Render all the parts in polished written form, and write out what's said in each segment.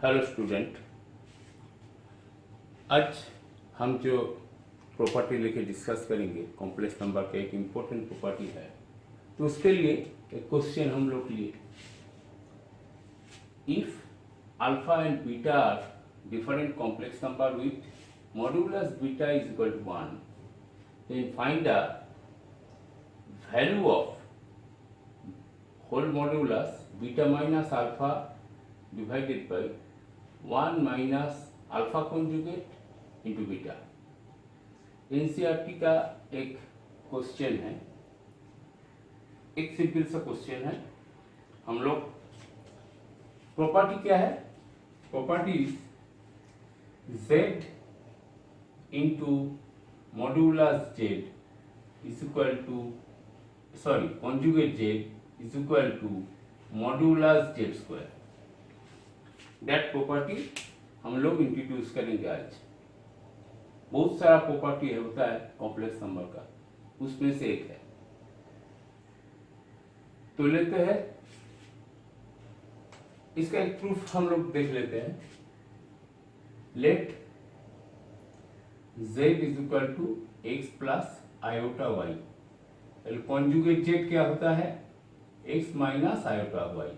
Hello student, आज हम जो प्रॉपर्टी लेके डिस्कस करेंगे कॉम्प्लेक्स नंबर का एक इम्पोर्टेंट प्रॉपर्टी है। तो उसके लिए एक क्वेश्चन हम लोग लिए, if alpha and beta are different complex number with modulus beta is equal to 1, then find the value of whole modulus beta minus alpha divided by 1 minus alpha conjugate into beta. NCERT का एक question है, एक simple सा question है। हम लोग property क्या है? Property z into modulus z is equal to conjugate z is equal to modulus z square. That property हम लोग इंट्रोड्यूस करेंगे आज। बहुत सारा प्रॉपर्टी होता है कॉम्प्लेक्स नंबर का, उसमें से एक है। तो लेते हैं, इसका एक प्रूफ हम लोग देख लेते हैं। Let z is equal to x plus iota y. Conjugate z क्या होता है? x minus iota y.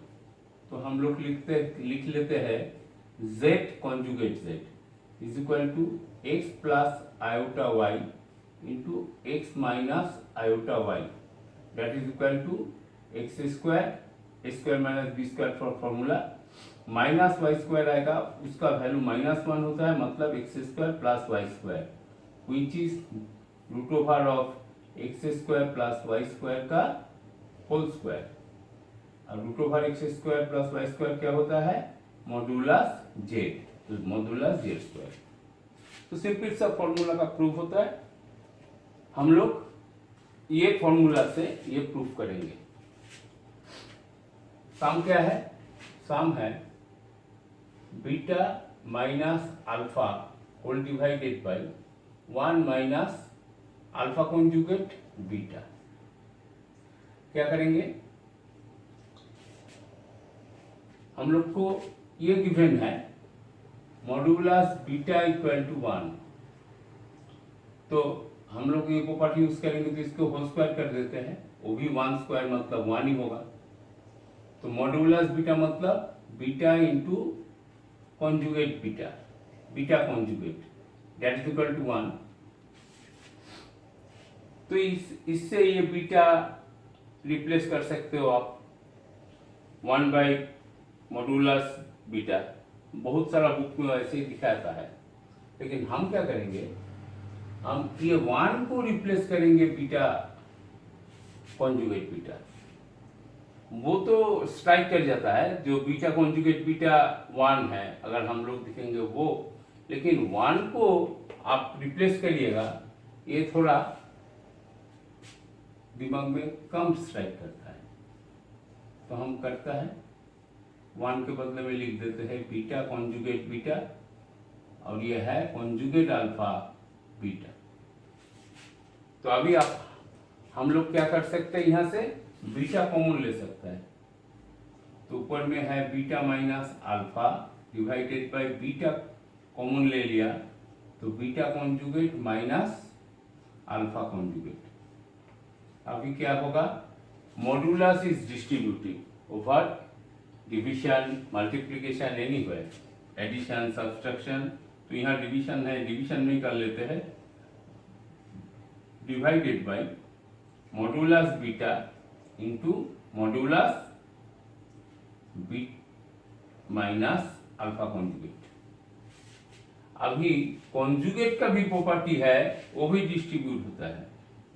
तो हम लोग लिख लेते हैं z conjugate z is equal to x plus iota y into x minus iota y, that is equal to x square minus b square for formula, minus y square आएगा, उसका value -1 होता है, मतलब x square plus y square which is root over of x square plus y square का whole square. और root over x square plus y square क्या होता है? मॉड्यूलस जेड, तो मॉड्यूलस जेड स्क्वायर। तो सिंपल सा फॉर्मूला का proof होता है। हम लोग ये फॉर्मूला से ये प्रूफ करेंगे। सम क्या है? सम है beta minus alpha whole divided by 1 minus alpha conjugate beta. क्या करेंगे? हम लोग को ये गिवन है मॉड्यूलस बीटा इक्वल टू 1, तो हम लोग ये प्रॉपर्टी यूज करेंगे, तो इसको होल स्क्वायर कर देते हैं, वो भी 1 स्क्वायर मतलब 1 ही होगा। तो मॉड्यूलस बीटा मतलब beta into conjugate beta, beta conjugate, that is equal to 1। तो इससे ये बीटा रिप्लेस कर सकते हो आप 1 बाई मॉड्यूलस बीटा। बहुत सारा बुक में ऐसे ही दिखाता है, लेकिन हम क्या करेंगे, हम ये 1 को रिप्लेस करेंगे बीटा कॉन्जुगेट बीटा। वो तो स्ट्राइक कर जाता है, जो बीटा कॉन्जुगेट बीटा 1 है अगर हम लोग दिखेंगे वो, लेकिन 1 को आप रिप्लेस करिएगा, ये थोड़ा दिमाग में कम स्ट्राइक करता है। तो हम करता है 1 के बदले में लिख देते हैं बीटा कॉन्जुगेट बीटा, और ये है कॉन्जुगेट अल्फा बीटा। तो अभी हम लोग क्या कर सकते हैं, यहाँ से बीटा कॉमन ले सकते हैं। तो ऊपर में है beta minus alpha divided by beta common ले लिया, तो beta conjugate minus alpha conjugate. अभी क्या होगा? Modulus is distributive over division, multiplication, anywhere, addition, subtraction. तो यहाँ डिवीजन है, डिवीजन में कर लेते हैं, divided by modulus beta into modulus b minus alpha conjugate. अभी कॉन्जुगेट का भी प्रॉपर्टी है, वो भी डिस्ट्रीब्यूट होता है।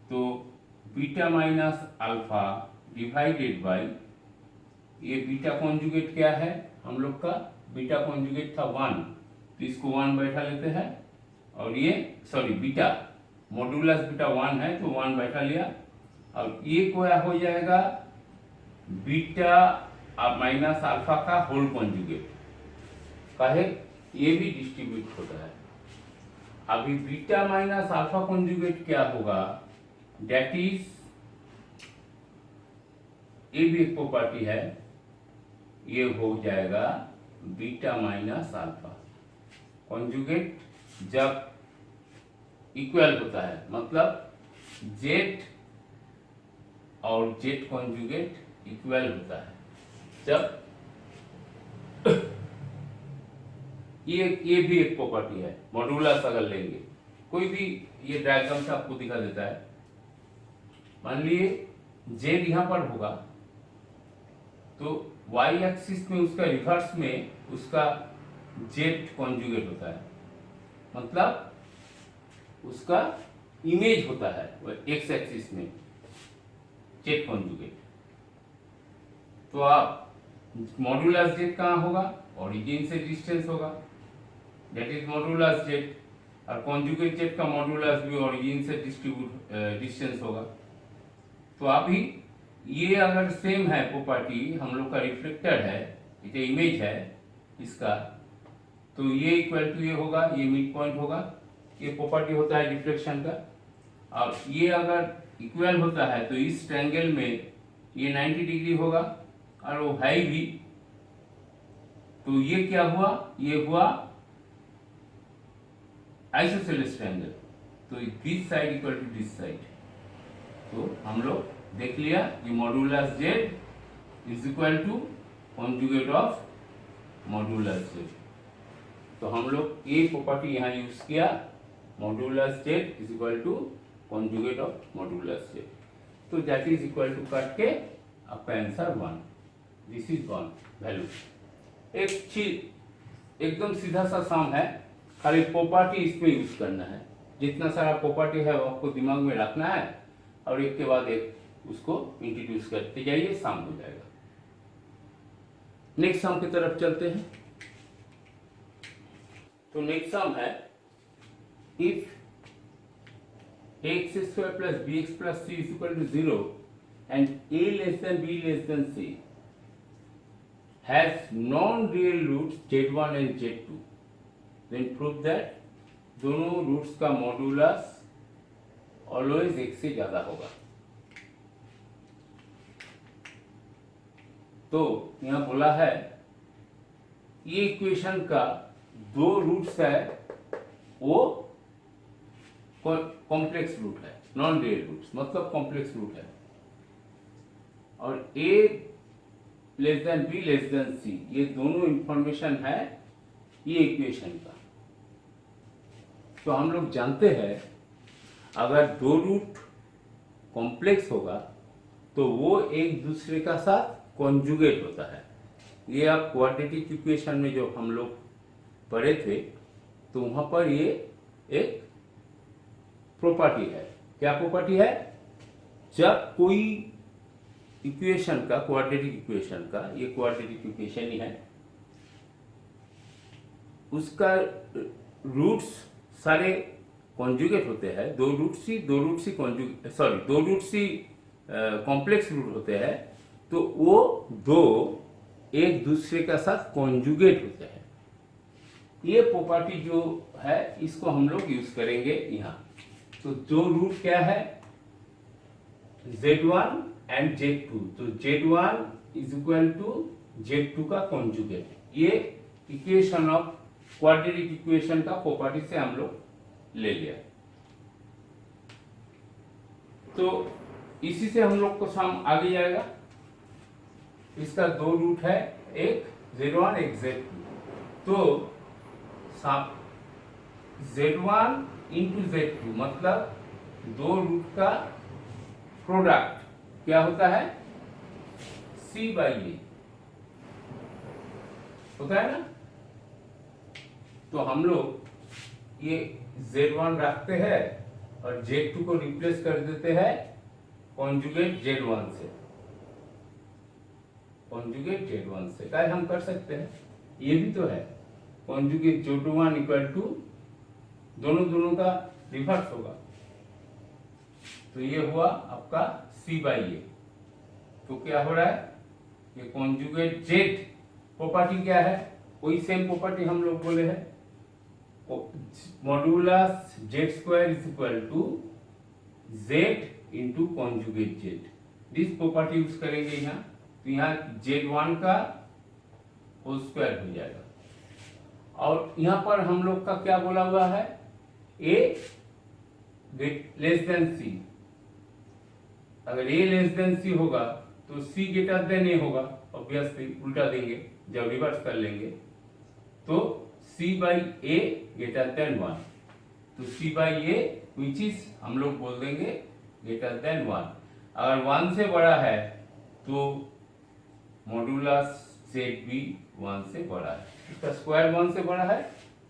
तो beta minus alpha divided bye, ये बीटा कॉन्जुगेट क्या है हम लोग का? बीटा कॉन्जुगेट था 1, तो इसको 1 बैठा लेते हैं, और ये बीटा मॉड्यूलस बीटा 1 है, तो 1 बैठा लिया, और ये क्या हो जाएगा? बीटा माइनस अल्फा का होल कॉन्जुगेट काहे, ये भी डिस्ट्रीब्यूट होता है। अभी बीटा माइनस अल्फा कॉन्जुगेट क्या होगा? दैट इज, ये भी एक प्रॉपर्टी है, ये हो जाएगा बीटा माइनस अल्फा। कॉन्जुगेट जब इक्वल होता है, मतलब जेड और जेड कॉन्जुगेट इक्वल होता है, जब ये भी एक प्रॉपर्टी है। मॉडुलस अगर लेंगे, कोई भी ये डायग्राम से आपको दिखा देता है। मान लिए जेड यहां पर होगा, तो वाई एक्सिस में उसका रिवर्स में उसका जेड कॉन्जुगेट होता है, मतलब उसका इमेज होता है एक्स एक्सिस में जेड कॉन्जुगेट। तो आप मॉडुलस जेड कहाँ होगा? ओरिजिन से डिस्टेंस होगा, दैट इज मॉडुलस जेड। और कॉन्जुगेट जेड का मॉडुलस भी ओरिजिन से डिस्टेंस होगा। तो अभी ये अगर सेम है प्रॉपर्टी, हम लोग का रिफ्लेक्टर है, ये इमेज है इसका, तो ये इक्वल टू ये होगा, ये मिड पॉइंट होगा। ये प्रॉपर्टी होता है रिफ्लेक्शन का। और ये अगर इक्वल होता है तो इस ट्रायंगल में ये 90 डिग्री होगा और वो है भी। तो ये क्या हुआ? ये हुआ आइसोसेलेस ट्रायंगल। तो this side equal to this side. तो हम लोग देख लिया, ये modulus z is equal to conjugate of modulus z. तो हम लोग ये प्रॉपर्टी यहाँ यूज किया, modulus z is equal to conjugate of modulus z. तो दैट इज इक्वल टू कट के आपका आंसर 1। This is 1 value. एक चीज एकदम सीधा सा सम है, खाली प्रॉपर्टी इसमें यूज करना है। जितना सारा प्रॉपर्टी है वो आपको दिमाग में रखना है और एक के बाद एक उसको इंट्रोड्यूस करते जाइए, सम हो जाएगा। नेक्स्ट सम की तरफ चलते हैं। तो नेक्स्ट सम है, if ax square plus bx plus c is equal to 0 and a less than b less than c has non-real roots z1 and z2, then prove that दोनों roots का modulus always एक से ज्यादा होगा। तो यहां बोला है ये इक्वेशन का दो रूट्स है, वो कॉम्प्लेक्स रूट है, नॉन रियल रूट्स मतलब कॉम्प्लेक्स रूट है। और a less than b less than c, ये दोनों इंफॉर्मेशन है ये इक्वेशन का। तो हम लोग जानते हैं अगर दो रूट कॉम्प्लेक्स होगा तो वो एक दूसरे का साथ कॉन्जुगेट होता है। ये आप क्वाड्रेटिक इक्वेशन में जो हम लोग पढ़े थे, तो वहां पर ये एक प्रॉपर्टी है। क्या प्रॉपर्टी है? जब कोई इक्वेशन का, क्वाड्रेटिक इक्वेशन का, ये क्वाड्रेटिक इक्वेशन ही है, उसका रूट्स सारे कॉन्जुगेट होते हैं, दो रूट्स ही कॉम्प्लेक्स रूट होते हैं, तो वो दो एक दूसरे का साथ कॉन्जुगेट होते हैं। ये प्रॉपर्टी जो है इसको हम लोग यूज करेंगे यहाँ। तो दो रूट क्या है? Z1 and Z2। तो Z1 is equal to Z2 का कॉन्जुगेट। ये इक्वेशन ऑफ क्वाड्रेटिक इक्वेशन का प्रॉपर्टी से हम लोग ले लिया। तो इसी से हम लोग को सम आगे जाएगा। इसका दो रूट है, एक Z1 एक Z2। तो Z1 इंटू Z2 मतलब दो रूट का प्रोडक्ट क्या होता है? C/A होता है ना। तो हम लोग ये Z1 रखते हैं और Z2 को रिप्लेस कर देते हैं कॉन्जुगेट Z1 से। कॉन्जुगेट Z1 से क्या हम कर सकते हैं, ये भी तो है। कॉन्जुगेट Z1 इक्वल टू दोनों का रिवर्स होगा, तो ये हुआ आपका C/A। तो क्या हो रहा है? ये कॉन्जुगेट Z प्रॉपर्टी क्या है? वही सेम प्रॉपर्टी हम लोग बोले हैं, modulus Z² is equal to Z into conjugate Z। This property use करेंगे यहाँ। तो यहाँ Z1 का होल स्क्वायर हो जाएगा। और यहाँ पर हम लोग का क्या बोला हुआ है, ए लेस देन सी। अगर ए लेस देन सी होगा तो सी ग्रेटर देन ए होगा, ऑब्वियसली उल्टा देंगे जब रिवर्स कर लेंगे तो सी बाई ए ग्रेटर देन 1, तो सी बाई ए विच इज हम लोग बोल देंगे ग्रेटर देन 1। अगर 1 से बड़ा है तो मॉड्यूलस जेड भी 1 से बड़ा है, इसका स्क्वायर 1 से बड़ा है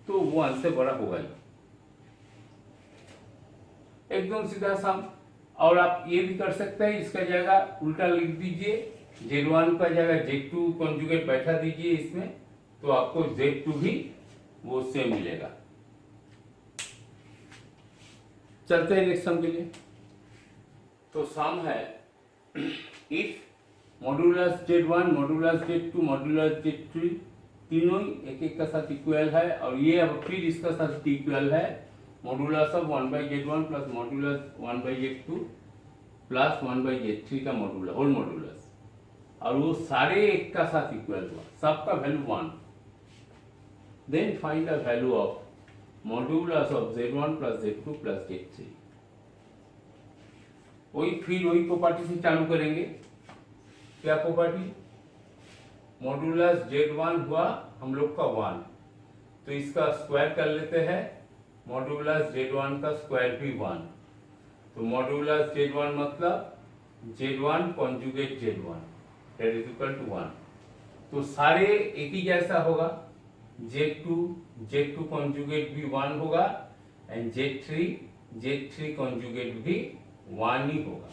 तो 1 से बड़ा होगा ही, एकदम सीधा सम। और आप ये भी कर सकते हैं, इसका जगह उल्टा लिख दीजिए, Z1 का जगह Z2 कॉन्जुगेट बैठा दीजिए इसमें, तो आपको Z2 भी वो सेम मिलेगा। चलते हैं नेक्स्ट सम के लिए। तो सम है if modulus Z1 modulus Z2 modulus Z3 तीनों ही एक एक का साथ इक्वल है, और ये अब फिर इसका साथ इक्वल है modulus of 1/Z1 plus modulus 1/Z2 plus 1/Z3 का मॉड्यूलस होल मॉड्यूलस, और वो सारे एक का साथ इक्वल हुआ, सबका value 1। Then find the value of modulus of Z1 plus Z2 plus Z3। फिर वही प्रॉपर्टी से चालू करेंगे। क्या प्रॉपर्टी, मॉड्यूलस Z1 हुआ हम लोग का 1, तो इसका स्क्वायर कर लेते हैं, मॉड्यूलस Z1 का स्क्वायर भी 1, तो मॉड्यूलस Z1 मतलब Z1 conjugate Z1 that is equal to 1। तो सारे एक ही जैसा होगा, Z2 कॉन्जुगेट भी 1 होगा एंड Z3 कॉन्जुगेट भी 1 ही होगा।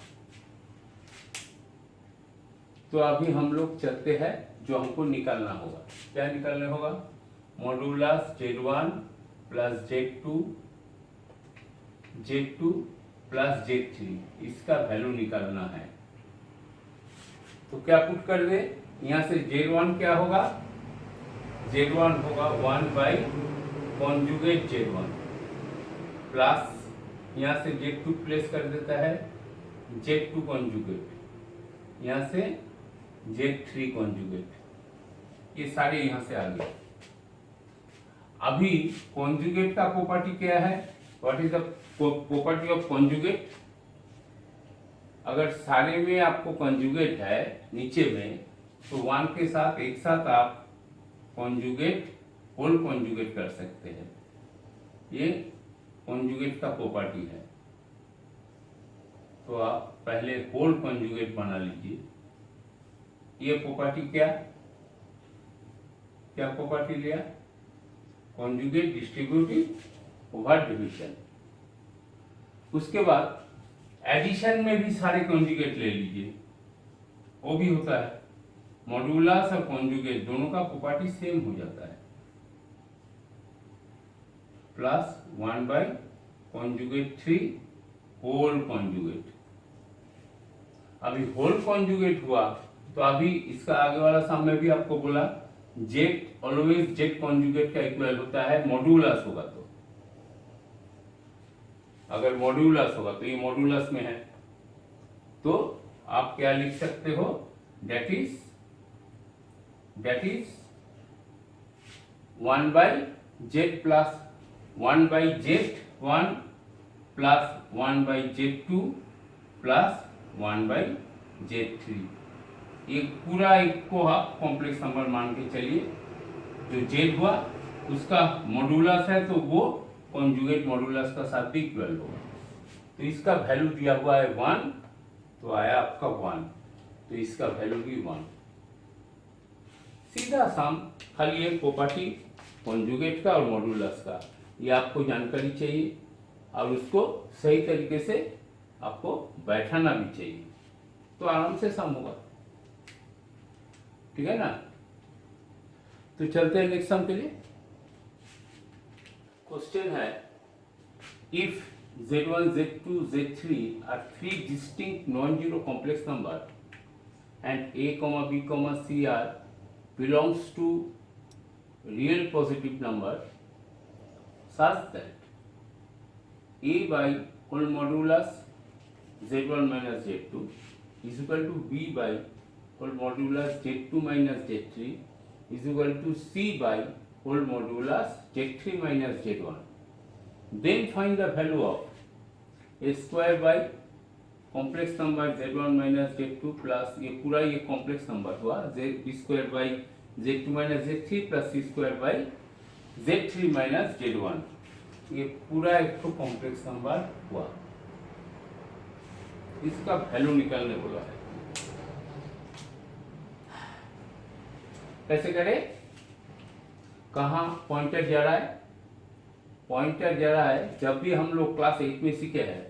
तो अभी हम लोग चलते हैं, जो हमको निकालना होगा, क्या निकालना होगा, modulus Z1 plus Z2 plus Z3, इसका वैल्यू निकालना है। तो क्या पुट कर दे, यहाँ से Z1 क्या होगा, Z1 होगा 1 बाई कॉन्जुगेट Z1 प्लस यहाँ से Z2 प्लेस कर देता है Z2 कॉन्जुगेट, यहाँ से Z3 कॉन्जुगेट, ये सारे यहाँ से आ गए। अभी कॉन्जुगेट का प्रॉपर्टी क्या है, what is the property of conjugate. अगर सारे में आपको कॉन्जुगेट है नीचे में, तो 1 के साथ एक साथ आप कॉन्जुगेट होल कॉन्जुगेट कर सकते हैं, ये कॉन्जुगेट का प्रॉपर्टी है। तो आप पहले होल कॉन्जुगेट बना लीजिए। ये प्रॉपर्टी क्या प्रॉपर्टी लिया, कॉन्जुगेट डिस्ट्रीब्यूटिव ओवर डिवीजन। उसके बाद एडिशन में भी सारे कॉन्जुगेट ले लीजिए, वो भी होता है, मॉड्यूलस और कॉन्जुगेट दोनों का प्रॉपर्टी सेम हो जाता है, plus 1 by conjugate 3 whole conjugate. अभी होल कॉन्जुगेट हुआ तो अभी इसका आगे वाला सम में भी आपको बोला जेड ऑलवेज जेड कॉन्जुगेट का इक्वल होता है मॉड्यूलस होगा, तो अगर मॉड्यूलस होगा तो ये मॉड्यूलस में है, तो आप क्या लिख सकते हो, that is 1 by Z plus 1 by Z1 plus 1 by Z2 plus 1 by Z3। ये पूरा एक को आप कॉम्प्लेक्स नंबर मान के चलिए, जो Z हुआ उसका मॉड्यूलस है तो वो कॉन्जुगेट मॉड्यूलस का साथ भी इक्वल होगा। तो इसका वैल्यू दिया हुआ है 1, तो आया आपका 1, तो इसका वैल्यू भी 1। सीधा सम, खाली एक प्रॉपर्टी कॉन्जुगेट का और मॉड्यूलस का, ये आपको जानकारी चाहिए और उसको सही तरीके से आपको बैठाना भी चाहिए, तो आराम से सम होगा, ठीक है ना। तो चलते हैं नेक्स्ट सम के लिए। क्वेश्चन है if Z1 Z2 Z3 are 3 distinct non-zero complex number and A, B, C are belongs to real positive number such that A by whole modulus Z1 minus Z2 is equal to B by whole modulus Z2 minus Z3 is equal to c by whole modulus z3 minus z1। Then find the value of a square by complex number z1 minus z2 plus ये पूरा ये complex number हुआ z square by z2 minus z3 plus c square by z3 minus z1। ये पूरा एक तो complex number हुआ, इसका वैल्यू निकालने बोला है। कैसे करें? कहाँ पॉइंटर जा रहा है? पॉइंटर जा रहा है जब भी हम लोग क्लास 8 में सीखे हैं,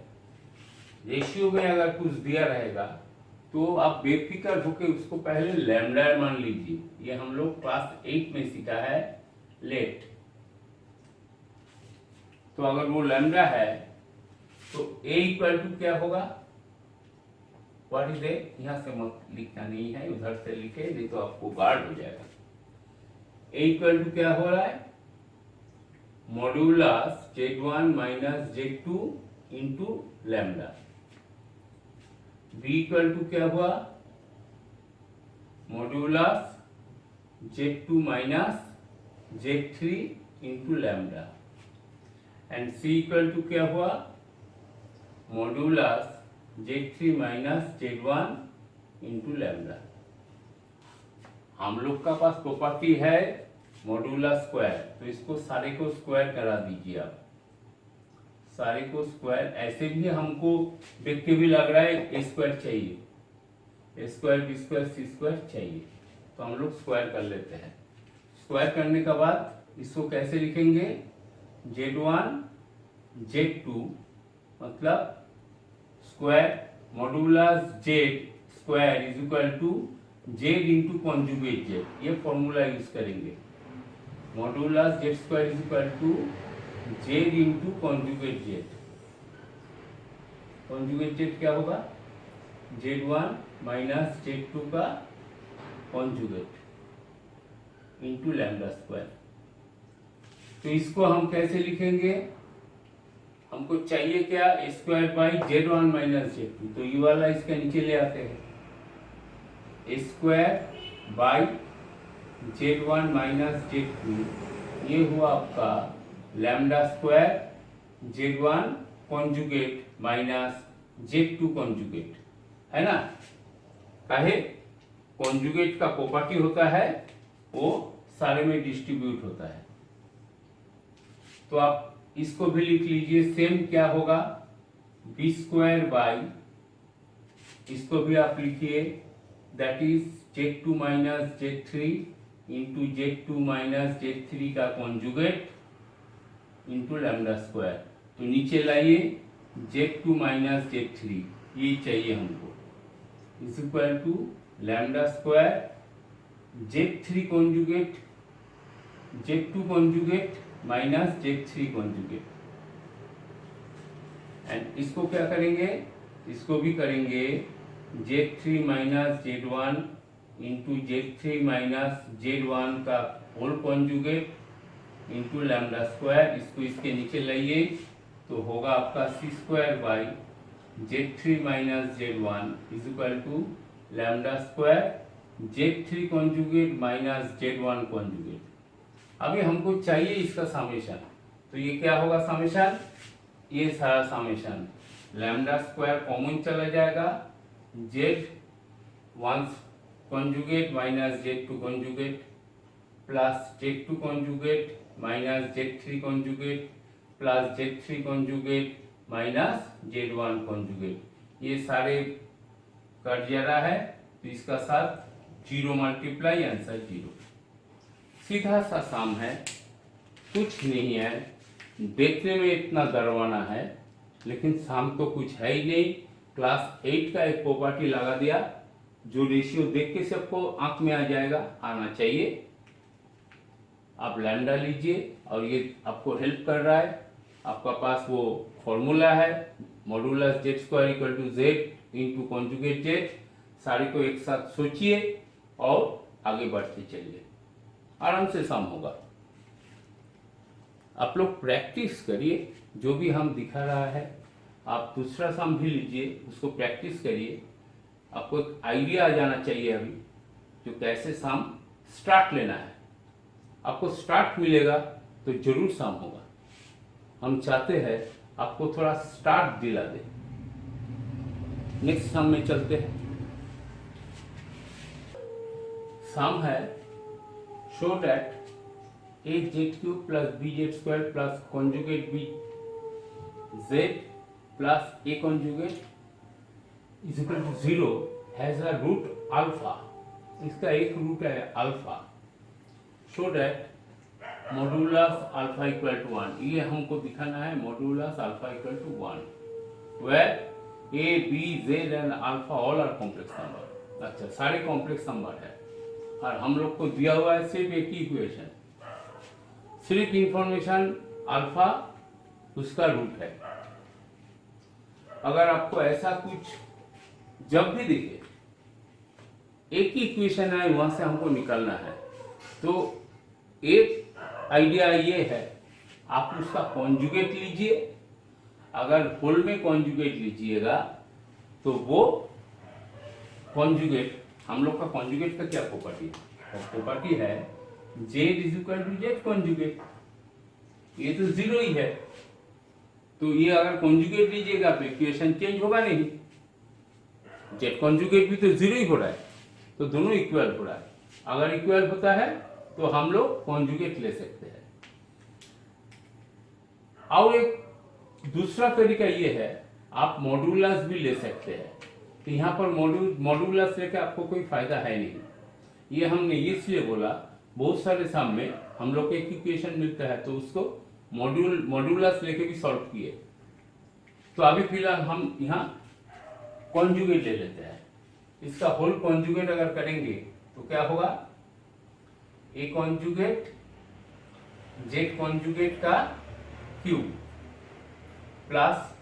रेशियो में अगर कुछ दिया रहेगा तो आप बेफिक्र होकर उसको पहले लैम्डा मान लीजिए। ये हम लोग क्लास 8 में सीखा है लेट। तो अगर वो लैम्डा है तो a इक्वल टू क्या होगा? What is a? यहां से मत लिखना नहीं है, उधर से लिखे नहीं तो आपको गार्ड हो जाएगा। a इक्वल टू क्या हो रहा है? Modulus z1 minus z2 into lambda. b equal to क्या हुआ? Modulus z2 minus z3 into lambda. And c equal to क्या हुआ? Modulus z3 minus z1 into lambda. हम लोग का पास प्रॉपर्टी है मॉड्यूलस स्क्वायर, तो इसको सारे को स्क्वायर करा दीजिए आप। सारे को स्क्वायर, ऐसे भी हमको देख के भी लग रहा है ए स्क्वायर चाहिए, ए स्क्वायर बी स्क्वायर सी स्क्वायर चाहिए, तो हम लोग स्क्वायर कर लेते हैं। स्क्वायर करने के बाद इसको कैसे लिखेंगे? z1 z2 मतलब square modulus z square is equal to z into conjugate z। ये फॉर्मूला यूज करेंगे। Modulus z square is equal to z into conjugate z। Conjugate z क्या होगा? z1 माइनस z2 का कॉन्जुगेट इंटू लैम्डा स्क्वायर। तो इसको हम कैसे लिखेंगे? हमको चाहिए क्या? Square by z1 minus z2, तो ये वाला इसके नीचे ले आते हैं। Square by z1 minus z2, ये हुआ आपका lambda square z1 conjugate minus z2 conjugate, है ना? काहे? कॉन्जुगेट का प्रॉपर्टी होता है वो सारे में डिस्ट्रीब्यूट होता है। तो आप इसको भी लिख लीजिए। सेम क्या होगा? बी स्क्वायर बाई, इसको भी आप लिखिए, that is z2 minus z3 into z2 minus z3 का कॉन्जुगेट इंटू लैम्डा स्क्वायर। तो नीचे लाइए z2 माइनस z3, ये चाहिए हमको, is equal to lambda square z3 conjugate z2 conjugate minus z3 conjugate. And इसको क्या करेंगे? इसको भी करेंगे z3 minus z1 into z3 minus z1 का whole conjugate into lambda square. इसको इसके नीचे लाइए तो होगा आपका C square by z3 minus z1 is equal to lambda square z3 conjugate minus z1 conjugate. अभी हमको चाहिए इसका समेशन, तो ये क्या होगा समेशन? ये सारा समेशन लैम्डा स्क्वायर कॉमन चला जाएगा, z1 conjugate minus z2 conjugate plus z2 conjugate minus z3 conjugate plus z3 conjugate minus z1 conjugate. ये सारे कट जा रहा है तो इसका साथ 0 मल्टीप्लाई, आंसर 0। सीधा सा सम है, कुछ नहीं है, देखने में इतना डरवाना है लेकिन सम तो कुछ है ही नहीं। क्लास 8 का एक प्रॉपर्टी लगा दिया जो रेशियो देख के सबको आंख में आ जाएगा, आना चाहिए। आप लैम्डा लीजिए और ये आपको हेल्प कर रहा है। आपका पास वो फॉर्मूला है modulus z square equal to z into conjugate z। सारे को एक साथ सोचिए और आगे बढ़ते चलिए, आराम से सम होगा। आप लोग प्रैक्टिस करिए, जो भी हम दिखा रहा है आप दूसरा सम भी लीजिए, उसको प्रैक्टिस करिए। आपको एक आइडिया आ जाना चाहिए अभी जो कैसे सम स्टार्ट लेना है। आपको स्टार्ट मिलेगा तो जरूर सम होगा। हम चाहते हैं आपको थोड़ा स्टार्ट दिला दे। नेक्स्ट सम में चलते हैं। सम है show that a z cube plus b z square plus conjugate b z plus A conjugate is equal to 0 has a root alpha. इसका एक रूट है alpha. Show that modulus alpha equal to 1। ये हमको दिखाना है modulus alpha equal to 1 where a b z and alpha all are complex number. अच्छा, सारे complex number है और हम लोग को दिया हुआ है सिर्फ एक ही इक्वेशन, सिर्फ इंफॉर्मेशन अल्फा उसका रूट है। अगर आपको ऐसा कुछ जब भी दिखे एक ही इक्वेशन है वहां से हमको निकालना है, तो एक आइडिया ये है आप उसका कॉन्जुगेट लीजिए। अगर होल में कॉन्जुगेट लीजिएगा तो वो कॉन्जुगेट, हम लोग का कॉन्जुगेट का क्या प्रॉपर्टी है? प्रॉपर्टी है z is equal to z conjugate. ये तो 0 ही है, तो ये अगर कॉन्जुगेट लीजिएगा तो इक्वेशन चेंज होगा नहीं। जेड कॉन्जुगेट भी तो 0 ही हो रहा है, तो दोनों इक्वल हो रहा है। अगर इक्वल होता है तो हम लोग कॉन्जुगेट ले सकते हैं। और एक दूसरा तरीका ये है आप मॉड्यूलस भी ले सकते हैं। तो यहाँ पर मॉड्यूलस लेके आपको कोई फायदा है नहीं। ये हमने इसलिए बोला बहुत सारे सम में हम लोग को एक इक्वेशन मिलता है तो उसको मॉड्यूलस लेके भी सॉल्व किए। तो अभी फिलहाल हम यहाँ कॉन्जुगेट ले लेते हैं। इसका होल कॉन्जुगेट अगर करेंगे तो क्या होगा? ए कॉन्जुगेट जेड कॉन्जुगेट का cube plus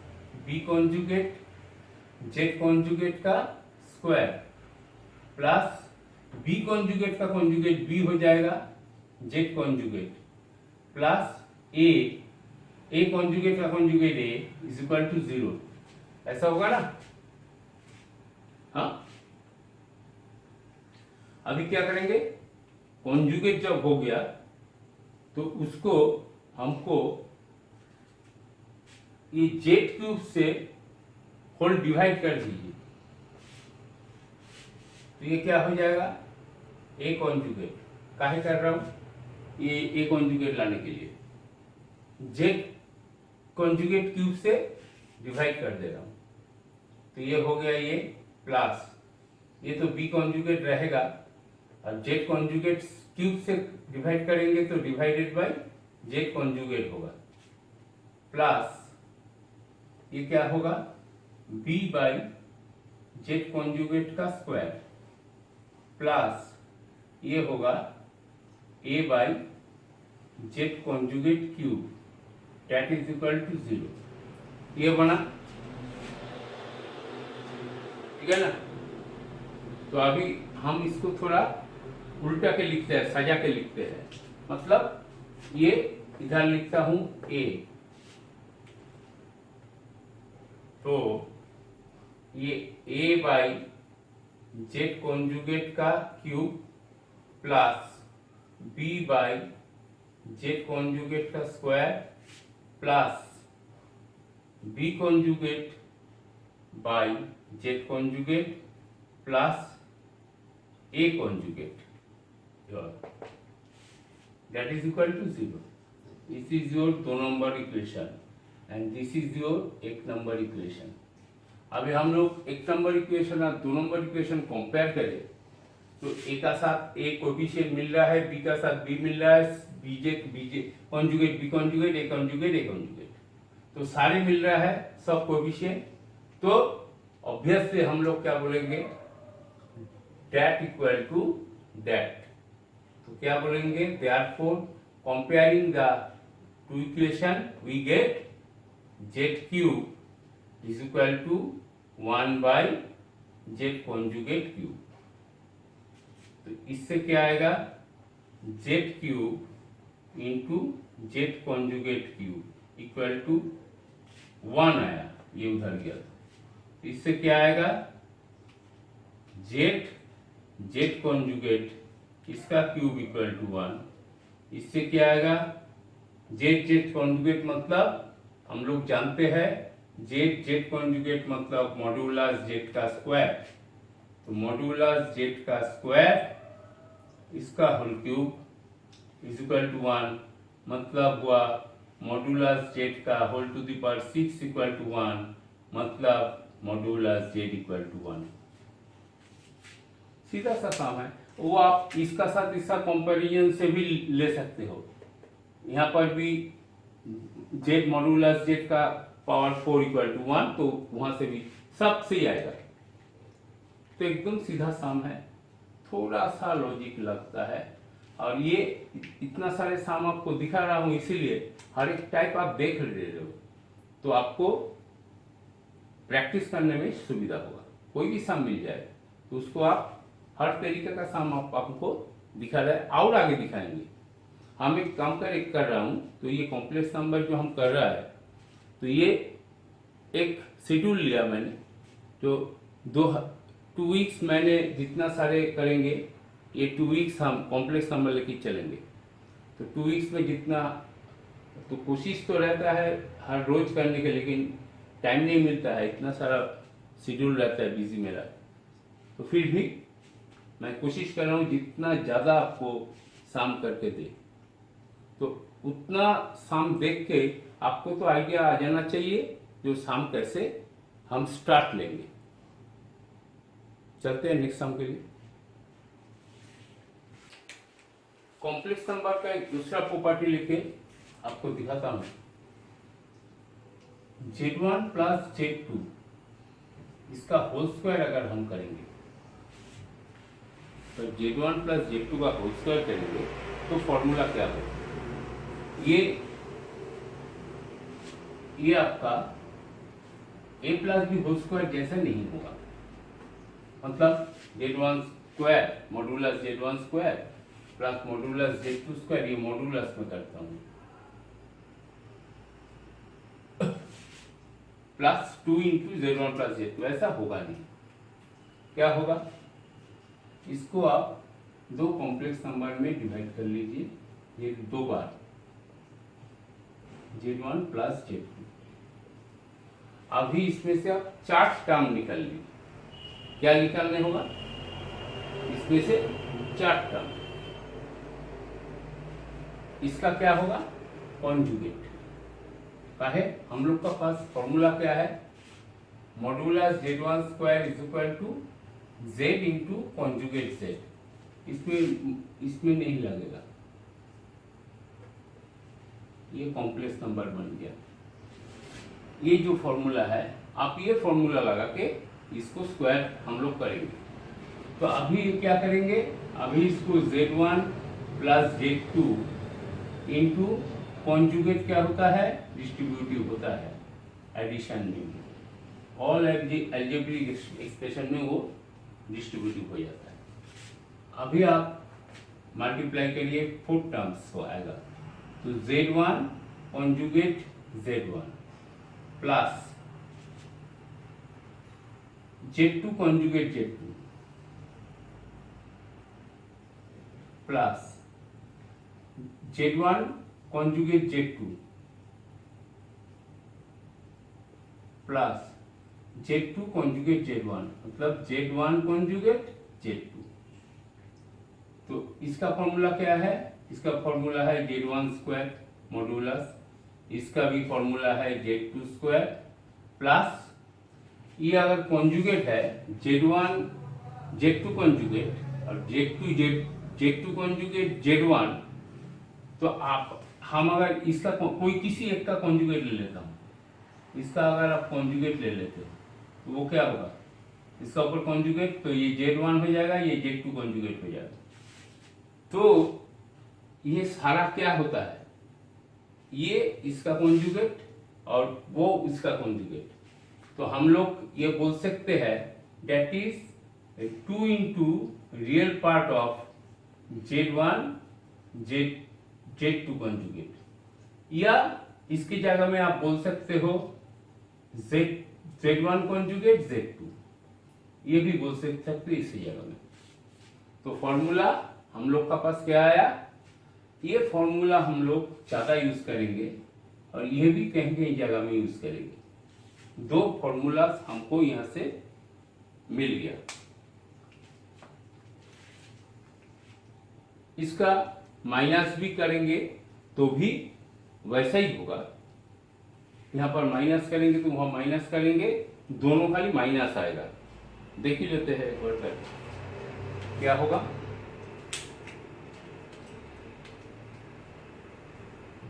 B conjugate z conjugate का स्क्वायर प्लस बी कॉन्जुगेट का कॉन्जुगेट बी हो जाएगा जेड कॉन्जुगेट प्लस ए कॉन्जुगेट का conjugate A is equal to 0। ऐसा होगा ना? हाँ, अभी क्या करेंगे? कॉन्जुगेट जब हो गया तो उसको हमको ये जेड क्यूब से होल डिवाइड कर दीजिए, तो ये क्या हो जाएगा? ए कॉन्जुगेट। काहे कर रहा हूं? ये ए कॉन्जुगेट लाने के लिए जेड कॉन्जुगेट क्यूब से डिवाइड कर दे रहा हूं, तो ये हो गया ये प्लस ये तो बी कॉन्जुगेट रहेगा और जेड कॉन्जुगेट क्यूब से डिवाइड करेंगे तो डिवाइडेड बाय जेड कॉन्जुगेट होगा प्लस ये क्या होगा? बी बाय जेड कॉन्जुगेट का स्क्वायर प्लस ये होगा A by z conjugate cube that is equal to 0। ये बना, ठीक है ना? तो अभी हम इसको थोड़ा उल्टा के लिखते हैं, सजा के लिखते हैं। मतलब ये इधर लिखता हूं ए, तो ये ए बाई जेड कॉन्जुगेट का cube plus B by z conjugate का square plus B conjugate by z conjugate plus A conjugate that is equal to 0. This is your 2 number equation and this is your 1 number equation. अभी हम लोग 1 number equation और 2 number equation compare करें तो ए का साथ ए coefficient मिल रहा है, बी का साथ बी मिल रहा है, बीजे conjugate B conjugate A conjugate, तो सारे मिल रहा है सब कोएफिशिएंट। तो ऑब्वियसली हम लोग क्या बोलेंगे? That equal to that. तो क्या बोलेंगे? Therefore comparing the two equation we get z cube is equal to 1 by z conjugate cube. तो इससे क्या आएगा? Z cube into z conjugate cube equal to 1 आया, ये उधर गया। तो इससे क्या आएगा? जेड कॉन्जुगेट इसका क्यूब इक्वल टू 1 इससे क्या आएगा, जेड जेड कॉन्जुगेट मतलब हम लोग जानते हैं जेड जेड कॉन्जुगेट मतलब मॉड्यूलस जेड का स्क्वायर। तो मॉड्यूलस जेड का स्क्वायर इसका whole cube is equal to 1, मतलब हुआ मॉड्यूलस जेड का whole to the power 6 equal to 1, मतलब मॉड्यूलस जेड इक्वल टू 1। सीधा सा काम है। वो आप इसका साथ इसका कंपैरिजन से भी ले सकते हो। यहाँ पर भी जेड मॉड्यूलस जेड का पावर 4 इक्वल टू 1, तो वहां से भी सब से ही आएगा। तो एकदम सीधा साम है, थोड़ा सा लॉजिक लगता है। और ये इतना सारे साम आपको दिखा रहा हूं इसीलिए हर एक टाइप आप देख ले रहे हो, तो आपको प्रैक्टिस करने में सुविधा होगा। कोई भी साम मिल जाए तो उसको आप हर तरीके का साम आपको दिखा रहा है और आगे दिखाएंगे। हम एक काम कर रहा हूं, तो ये कॉम्प्लेक्स नंबर जो हम कर रहा है, तो ये एक शेड्यूल लिया मैंने, तो 2 वीक्स मैंने जितना सारे करेंगे, ये 2 वीक्स हम कॉम्प्लेक्स नंबर लेके चलेंगे। तो 2 वीक्स में जितना, तो कोशिश तो रहता है हर रोज करने के, लेकिन टाइम नहीं मिलता है, इतना सारा शेड्यूल रहता है बिजी मेरा। तो फिर भी मैं कोशिश कर रहा हूँ जितना ज़्यादा आपको शाम करके दे, तो उतना शाम देख के आपको तो आइडिया आ जाना चाहिए जो शाम कैसे हम स्टार्ट लेंगे। चलते हैं नेक्स्ट शाम के लिए। कॉम्प्लेक्स नंबर का एक दूसरा प्रॉपर्टी लेके आपको दिखाता हूं। Z1 प्लस Z2 इसका होल स्क्वायर अगर हम करेंगे, तो Z1 प्लस Z2 का होल स्क्वायर करेंगे तो फॉर्मूला क्या होगा, ये आपका a plus b whole square जैसा नहीं होगा। मतलब Z1 square modulus Z1 square plus modulus Z2 square, ये मॉड्यूलस में करता हूं, plus 2 into Z1 plus Z2, ऐसा होगा नहीं। क्या होगा, इसको आप दो कॉम्प्लेक्स नंबर में डिवाइड कर लीजिए, ये 2 बार Z1 प्लस Z2। अभी इसमें से आप 4 टर्म निकाल लीजिए। क्या निकालने होगा, इसमें से 4 टर्म। इसका क्या होगा, कॉन्जुगेट का है। हम लोग का पास फॉर्मूला क्या है, modulus Z1 square is equal to Z into conjugate Z। इसमें नहीं लगेगा, ये कॉम्प्लेक्स नंबर बन गया। ये जो फॉर्मूला है, आप ये फॉर्मूला लगा के इसको स्क्वायर हम लोग करेंगे। तो अभी क्या करेंगे, अभी इसको Z1 plus Z2 into conjugate क्या होता है, डिस्ट्रीब्यूटिव होता है एडिशन में, ऑल अलजेब्रिक एक्सप्रेशन में वो डिस्ट्रीब्यूटिव हो जाता है। अभी आप मल्टीप्लाई करिए 4 टर्म्स को आएगा, तो Z1 conjugate Z1 plus Z2 conjugate Z2 plus Z1 conjugate Z2 plus Z2 conjugate Z1, मतलब Z1 कॉन्जुगेट Z2। तो इसका फॉर्मूला क्या है, इसका फॉर्मूला है Z1 स्क्वायर मॉड्यूलस, इसका भी फॉर्मूला है Z2 स्क्वायर प्लस, ये अगर कॉन्जुगेट है Z1 Z2 कॉन्जुगेट और Z2 कॉन्जुगेट Z1, तो आप हम अगर इसका कोई किसी एक का कॉन्जुगेट ले लेता हूँ, इसका अगर आप कॉन्जुगेट ले लेते हो तो वो क्या होगा, इसका ऊपर कॉन्जुगेट, तो ये Z1 हो जाएगा, ये Z2 कॉन्जुगेट हो जाएगा। तो ये सारा क्या होता है, ये इसका कॉन्जुगेट और वो इसका कॉन्जुगेट। तो हम लोग ये बोल सकते हैं that is 2 into real part of Z1 Z2 conjugate, या इसकी जगह में आप बोल सकते हो Z1 कॉन्जुगेट Z2, ये भी बोल सकते हो इसी जगह में। तो फॉर्मूला हम लोग का पास क्या आया, ये फॉर्मूला हम लोग ज़्यादा यूज करेंगे और ये भी कहीं कहीं जगह में यूज करेंगे। दो फॉर्मूला हमको यहां से मिल गया। इसका माइनस भी करेंगे तो भी वैसा ही होगा। यहां पर माइनस करेंगे तो वहां माइनस करेंगे, दोनों खाली माइनस आएगा। देख ही लेते हैं एक बार करके क्या होगा।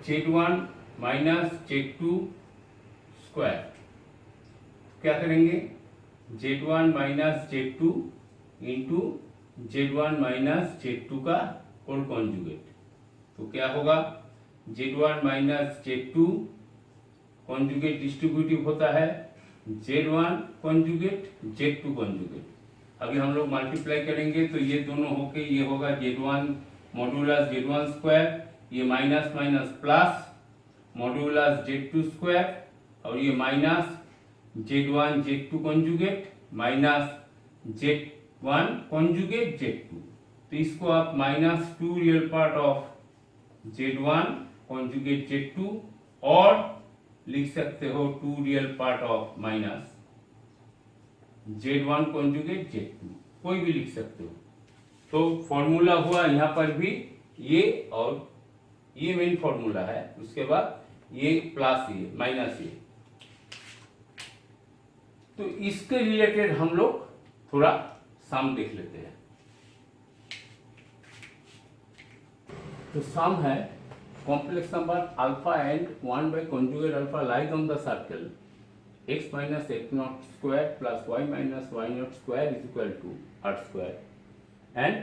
Z1 माइनस Z2 स्क्वायर क्या करेंगे, Z1 minus Z2 into Z1 minus Z2 का होल कॉन्जुगेट। तो क्या होगा, Z1 minus Z2 conjugate distributive होता है Z1 कॉन्जुगेट Z2 कॉन्जुगेट। अभी हम लोग मल्टीप्लाई करेंगे तो ये दोनों होके ये होगा Z1 मॉड्यूलस Z1 स्क्वायर, ये minus minus plus modulus Z2 square, और ये minus Z1 Z2 conjugate minus Z1 conjugate Z2। तो इसको आप minus 2 real part of Z1 conjugate Z2 और लिख सकते हो 2 real part of minus Z1 conjugate Z2, कोई भी लिख सकते हो। तो फॉर्मूला हुआ यहाँ पर भी ये, और ये मेन फॉर्मूला है, उसके बाद ये प्लस ये माइनस ये। तो इसके रिलेटेड हम लोग थोड़ा सम देख लेते हैं। तो सम है complex number alpha and 1 by conjugate alpha lies on the circle x minus x naught square plus y minus y naught square is equal to r square, and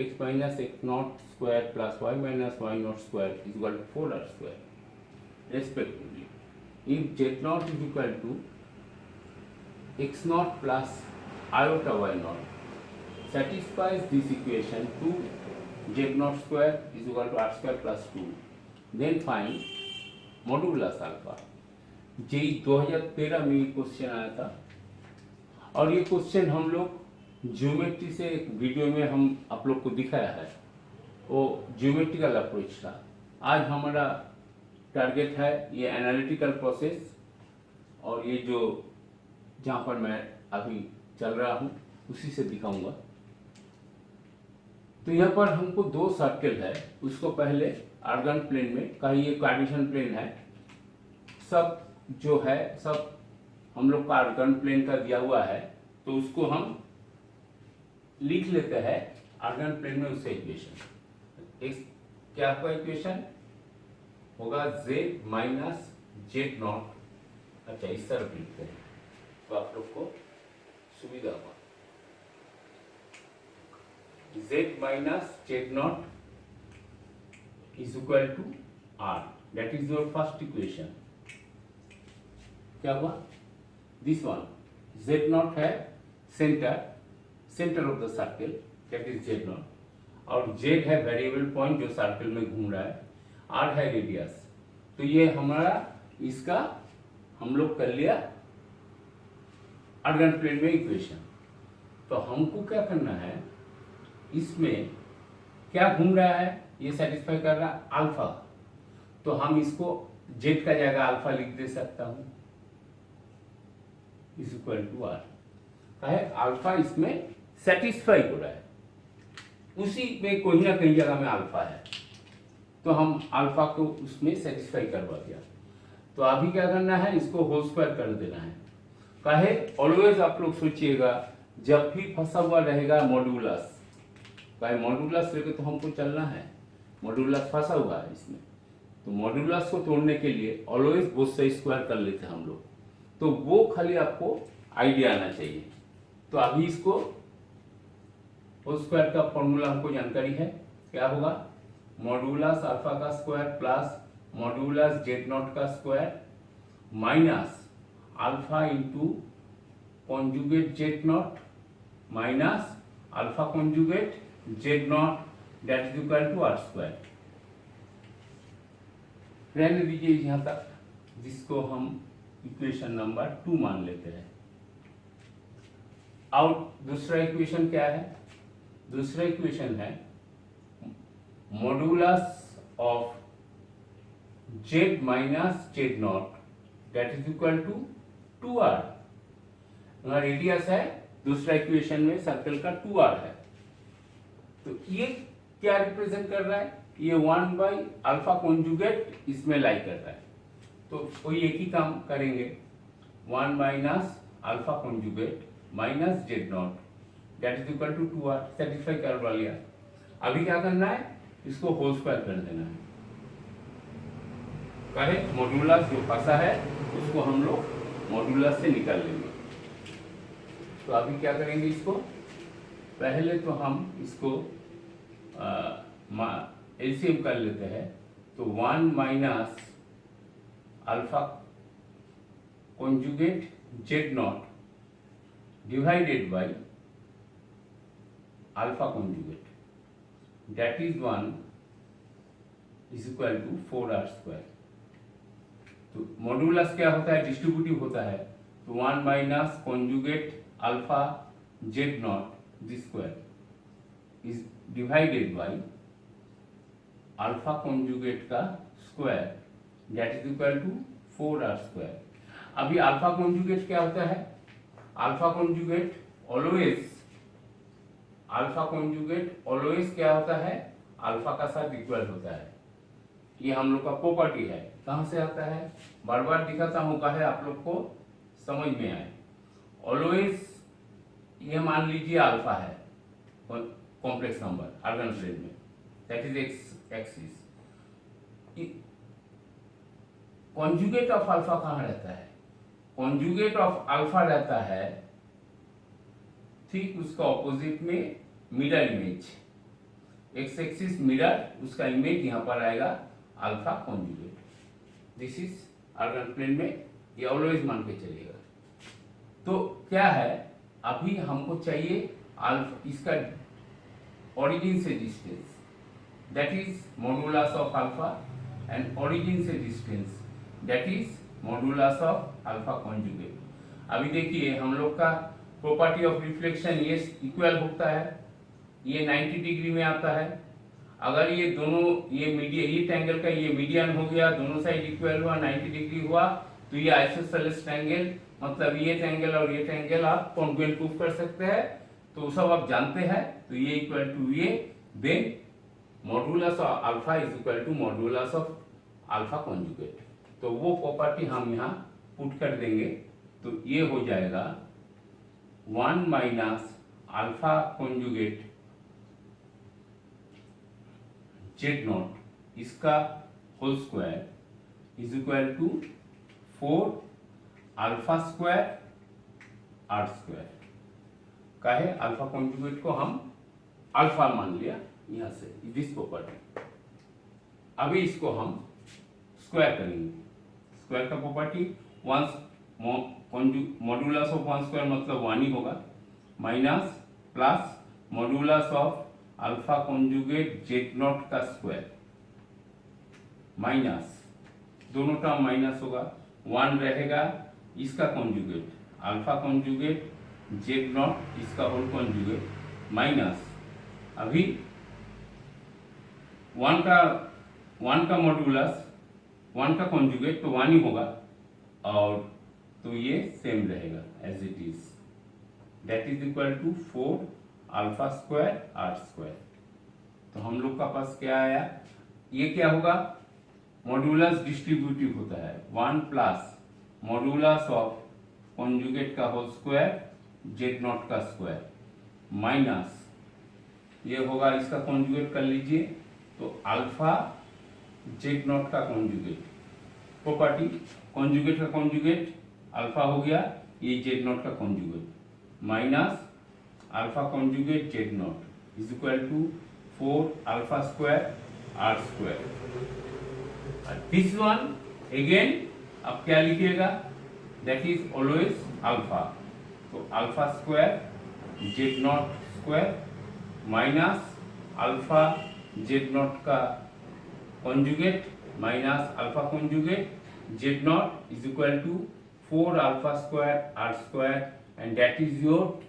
x minus x naught square plus y minus y naught square is equal to 4r square respectively. If z naught is equal to x naught plus iota y naught satisfies this equation, 2 z naught square is equal to r square plus 2, then find modulus alpha. JEE 2013 में ये question आया था, और ये question हम लोग geometry से एक वीडियो में हम आप लोग को दिखाया है, वो ज्योमेट्रिकल अप्रोच था। आज हमारा टारगेट है ये एनालिटिकल प्रोसेस, और ये जो जहाँ पर मैं अभी चल रहा हूँ उसी से दिखाऊंगा। तो यहाँ पर हमको दो सर्कल है, उसको पहले आर्गन प्लेन में, कहीं ये कार्टेशियन प्लेन है, सब जो है सब हम लोग का आर्गन प्लेन का दिया हुआ है, तो उसको हम लिख लेते हैं आर्गन प्लेन में उससे इक्वेशन। क्या आपका इक्वेशन होगा z माइनस जेड नॉट, अच्छा इस तरफ लिखते हैं तो आप लोग को सुविधा होगा। z minus z naught is equal to r, that is your first equation। क्या हुआ, this one z naught है centre of the circle, that is z naught, और z है वेरिएबल पॉइंट जो सर्कल में घूम रहा है, r है रेडियस। तो ये हमारा इसका हम लोग कर लिया आर्गन प्लेन में इक्वेशन। तो हमको क्या करना है, इसमें क्या घूम रहा है, ये सेटिस्फाई कर रहा है अल्फा, तो हम इसको जेड का जगह अल्फा लिख दे सकता हूं, इज इक्वल टू आर। है अल्फा इसमें सेटिस्फाई हो रहा है, उसी में कोई ना कहीं जगह में अल्फा है, तो हम अल्फा को उसमें सेटिस्फाई करवा दिया। तो अभी क्या करना है, इसको होल स्क्वायर कर देना है। कहे ऑलवेज आप लोग सोचिएगा, जब भी फंसा हुआ रहेगा मॉड्यूलस, भाई मॉड्यूलस लेके तो हमको चलना है, मॉड्यूलस फंसा हुआ है इसमें, तो मॉड्यूलस को तोड़ने के लिए ऑलवेज बोथ साइड स्क्वायर कर लेते हैं हम लोग। तो वो खाली आपको आइडिया आना चाहिए। तो अभी इसको होल स्क्वायर का फॉर्मूला हमको जानकारी है, क्या होगा, मॉड्यूलस अल्फा का square plus modulus z not का square minus alpha into conjugate z naught minus alpha conjugate z not, that is equal to are square. रहने दीजिए यहां तक, जिसको हम इक्वेशन नंबर 2 मान लेते हैं। और दूसरा इक्वेशन क्या है, दूसरा इक्वेशन है modulus of z minus z not that is equal to 2r। Radius है, दूसरा इक्वेशन में सर्कल का 2r है। तो ये क्या रिप्रेजेंट कर रहा है? ये 1 बाई अल्फा कॉन्जुगेट इसमें लाई कर रहा है। तो कोई एक ही काम करेंगे, 1 minus alpha conjugate minus z not that is equal to 2r। Satisfy करवा लिया। अभी क्या करना है? इसको होल स्क्वायर कर देना है। करेक्ट मॉड्यूलस जो फंसा है उसको हम लोग मॉड्यूलस से निकाल लेंगे। तो अभी क्या करेंगे? इसको पहले तो हम इसको एलसीएम कर लेते हैं। तो 1 minus alpha conjugate z naught divided by alpha conjugate that is 1 is equal to 4r square. तो मॉड्यूलस क्या होता है? डिस्ट्रीब्यूटिव होता है। तो 1 minus conjugate alpha z naught this square is divided by alpha conjugate का square that is equal to 4r square. अभी alpha conjugate क्या होता है? अल्फा कॉन्जुगेट ऑलवेज क्या होता है? अल्फा का साथ इक्वल होता है। ये हम लोग का प्रॉपर्टी है। कहां से आता है? बार बार दिखाता हूं, कहे आप लोग को समझ में आए। ऑलवेज ये मान लीजिए अल्फा है कॉम्प्लेक्स नंबर आर्गन प्लेन में, that is axis. Conjugate of alpha कहाँ रहता है? कॉन्जुगेट ऑफ अल्फा रहता है ठीक उसका ऑपोजिट में mirror image, x axis mirror, उसका इमेज यहां पर आएगा alpha conjugate. This is Argand plane में, ये ऑलवेज मान के चलेगा। तो क्या है, अभी हमको चाहिए अल्फा, इसका ओरिजिन से distance, that is modulus of alpha, and origin से distance that is modulus of alpha conjugate. अभी देखिए हम लोग का प्रॉपर्टी ऑफ रिफ्लेक्शन ये इक्वल होता है, ये 90 डिग्री में आता है। अगर ये दोनों ये मीडियन, ये ट्रायंगल का ये मीडियन हो गया, दोनों साइड इक्वल हुआ, 90 डिग्री हुआ, तो ये आइसोसेलेस ट्रायंगल, मतलब ये ट्रायंगल और ये ट्रायंगल आप कॉन्ग्रुएंट प्रूफ कर सकते हैं। तो सब आप जानते हैं। तो ये इक्वल टू ये, then modulus of alpha is equal to modulus of alpha conjugate. तो वो प्रॉपर्टी हम यहाँ पुट कर देंगे। तो ये हो जाएगा 1 minus alpha conjugate z naught, इसका whole square is equal to 4 alpha square are square. का है अल्फा कॉन्जुगेट को हम अल्फा मान लिया यहां से, दिस प्रॉपर्टी। अभी इसको हम स्क्वायर करेंगे। स्क्वायर का प्रॉपर्टी मॉडुलस ऑफ 1 स्क्वायर मतलब 1 ही होगा, minus plus modulus of alpha conjugate z not का स्क्वायर, माइनस दोनों टर्म माइनस होगा, 1 रहेगा इसका conjugate alpha conjugate z naught इसका होल कॉन्जुगेट, माइनस अभी 1 का मॉडुलस 1 का कॉन्जुगेट तो 1 ही होगा, और तो ये सेम रहेगा as it is, that is equal to 4 alpha square are square. तो हम लोग का पास क्या आया? ये क्या होगा? मॉडुलस डिस्ट्रीब्यूटिव होता है, 1 प्लस मॉडुलस ऑफ कॉन्जुगेट का होल स्क्वायर जेड नॉट का स्क्वायर, माइनस ये होगा इसका कॉन्जुगेट कर लीजिए, तो अल्फा जेड नॉट का कॉन्जुगेट प्रॉपर्टी, कॉन्जुगेट का कॉन्जुगेट अल्फा हो गया, ये जेड नॉट का conjugate, minus alpha conjugate z not is equal to 4 alpha square are square. This one again अब क्या लिखिएगा? दैट इज ऑलवेज अल्फा, तो alpha square z not square minus alpha z not का conjugate minus alpha conjugate z not is equal to 4 alpha square are square, and that is your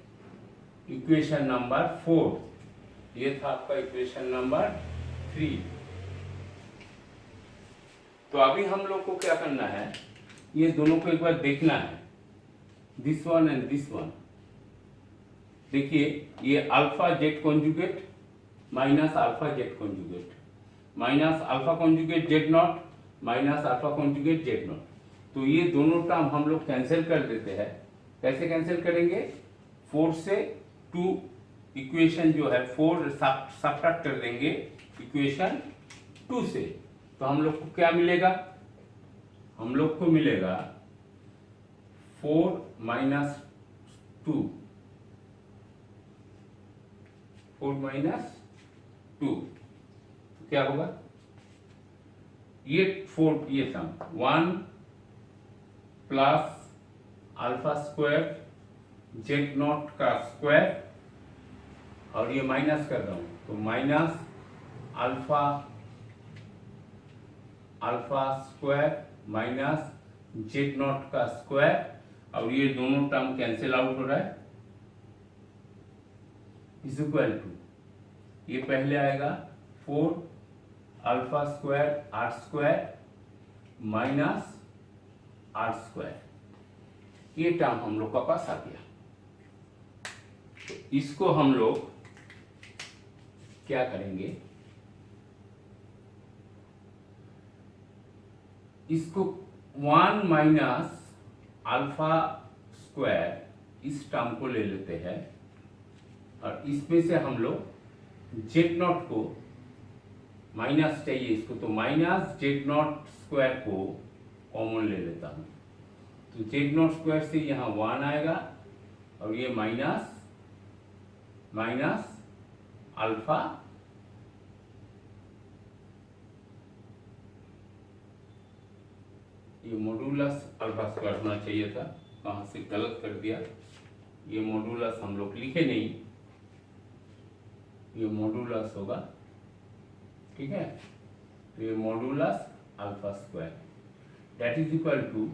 equation number 4। ये था आपका equation number 3। तो अभी हम लोग को क्या करना है, ये दोनों को एक बार देखना है, this one and this one. देखिए ये alpha Z conjugate minus alpha Z conjugate minus alpha conjugate z naught minus alpha conjugate z not. तो ये दोनों टर्म हम लोग कैंसिल कर देते हैं। कैसे कैंसिल करेंगे, 4 से 2 इक्वेशन जो है 4 सब्ट्रैक्ट कर देंगे इक्वेशन 2 से। तो हम लोग को क्या मिलेगा, हम लोग को मिलेगा 4 माइनस 2, 4 माइनस 2 तो क्या होगा, ये 4 ये term 1 plus alpha square z not का स्क्वायर, और ये माइनस कर रहा हूं तो minus alpha alpha square minus z not का स्क्वायर, और ये दोनों टर्म कैंसिल आउट हो रहा है, इज इक्वल टू ये पहले आएगा 4 alpha square are square minus r square, ये टर्म हम लोग का पास आ गया। तो इसको हम लोग क्या करेंगे, इसको 1 माइनस अल्फा स्क्वायर इस टर्म को ले लेते हैं, और इसमें से हम लोग जेड नॉट को माइनस चाहिए इसको, तो माइनस जेड नॉट स्क्वायर को कॉमन ले लेता हूं। तो जेड नॉट स्क्वायर से यहाँ 1 आएगा, और ये माइनस माइनस अल्फा ये मॉडुलस अल्फा स्क्वायर होना चाहिए था, कहाँ से गलत कर दिया, ये मॉडुलस हम लोग लिखे नहीं, ये मॉडुलस होगा, ठीक है। तो ये modulus alpha square that is equal to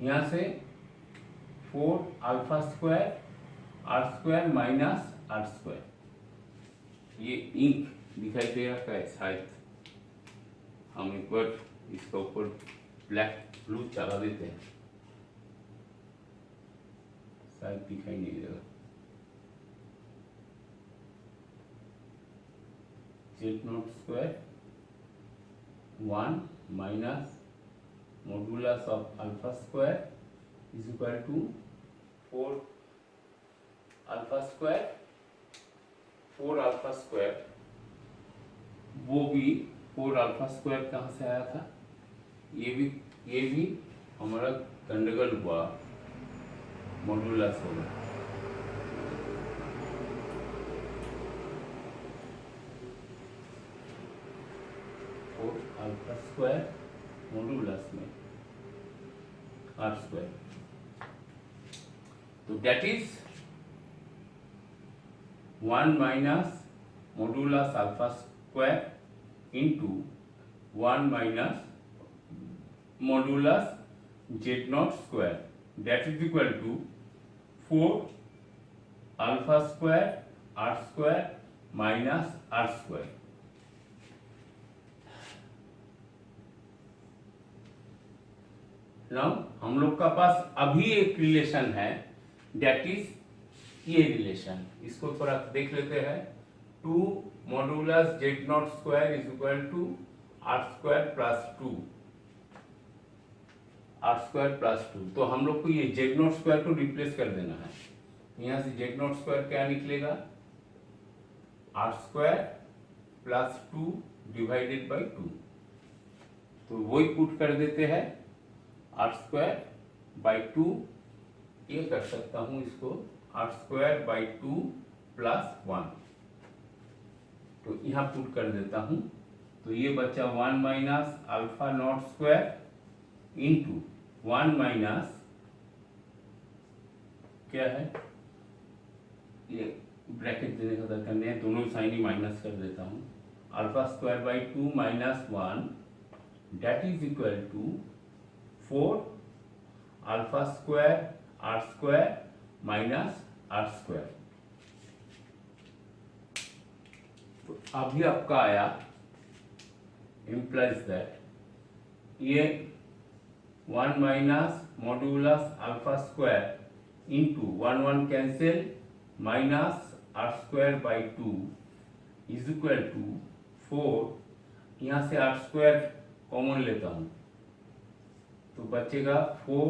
यहाँ से 4 alpha square are square minus r square, ये इंक दिखाई दे रहा है शायद, हम एक बार इसका ऊपर ब्लैक ब्लू चला देते हैं, शायद दिखाई नहीं देगा। Z not square 1 minus modulus of alpha square is equal to 4 alpha square, 4 alpha square, वो भी 4 अल्फा स्क्वायर कहाँ से आया था, ये भी हमारा गंडगोल हुआ, मॉडुलस होगा। अल्फा स्क्वायर मॉडुलस में आर स्क्वायर, तो that is 1 minus modulus alpha square into 1 minus modulus z not square, that is equal to 4 alpha square are square minus r square. Now हम लोग का पास अभी एक रिलेशन है, that is ये relation, इसको थोड़ा देख लेते हैं। 2 modulus z not square is equal to are square plus 2, r square plus 2। तो हम लोग को ये जेड नॉट स्क्वायर को रिप्लेस कर देना है, यहां से जेड नॉट स्क्वायर क्या निकलेगा, r square plus 2 divided by 2, तो वही पुट कर देते हैं, आर स्क्वायर बाई 2, ये कर सकता हूं इसको आर स्क्वायर बाई 2 प्लस 1, तो यहां पुट कर देता हूं, तो ये बच्चा 1 minus alpha not square into 1 minus क्या है, ये ब्रैकेट देने का दरकार नहीं है, दोनों साइन ही माइनस कर देता हूं, alpha square by 2 minus 1 that is equal to 4 alpha square are square minus r square. तो अभी आपका आया implies that ये 1 माइनस modulus alpha square into 1 cancel minus r square by 2 is equal to 4। यहाँ से आर स्क्वायर कॉमन लेता हूँ तो बचेगा 4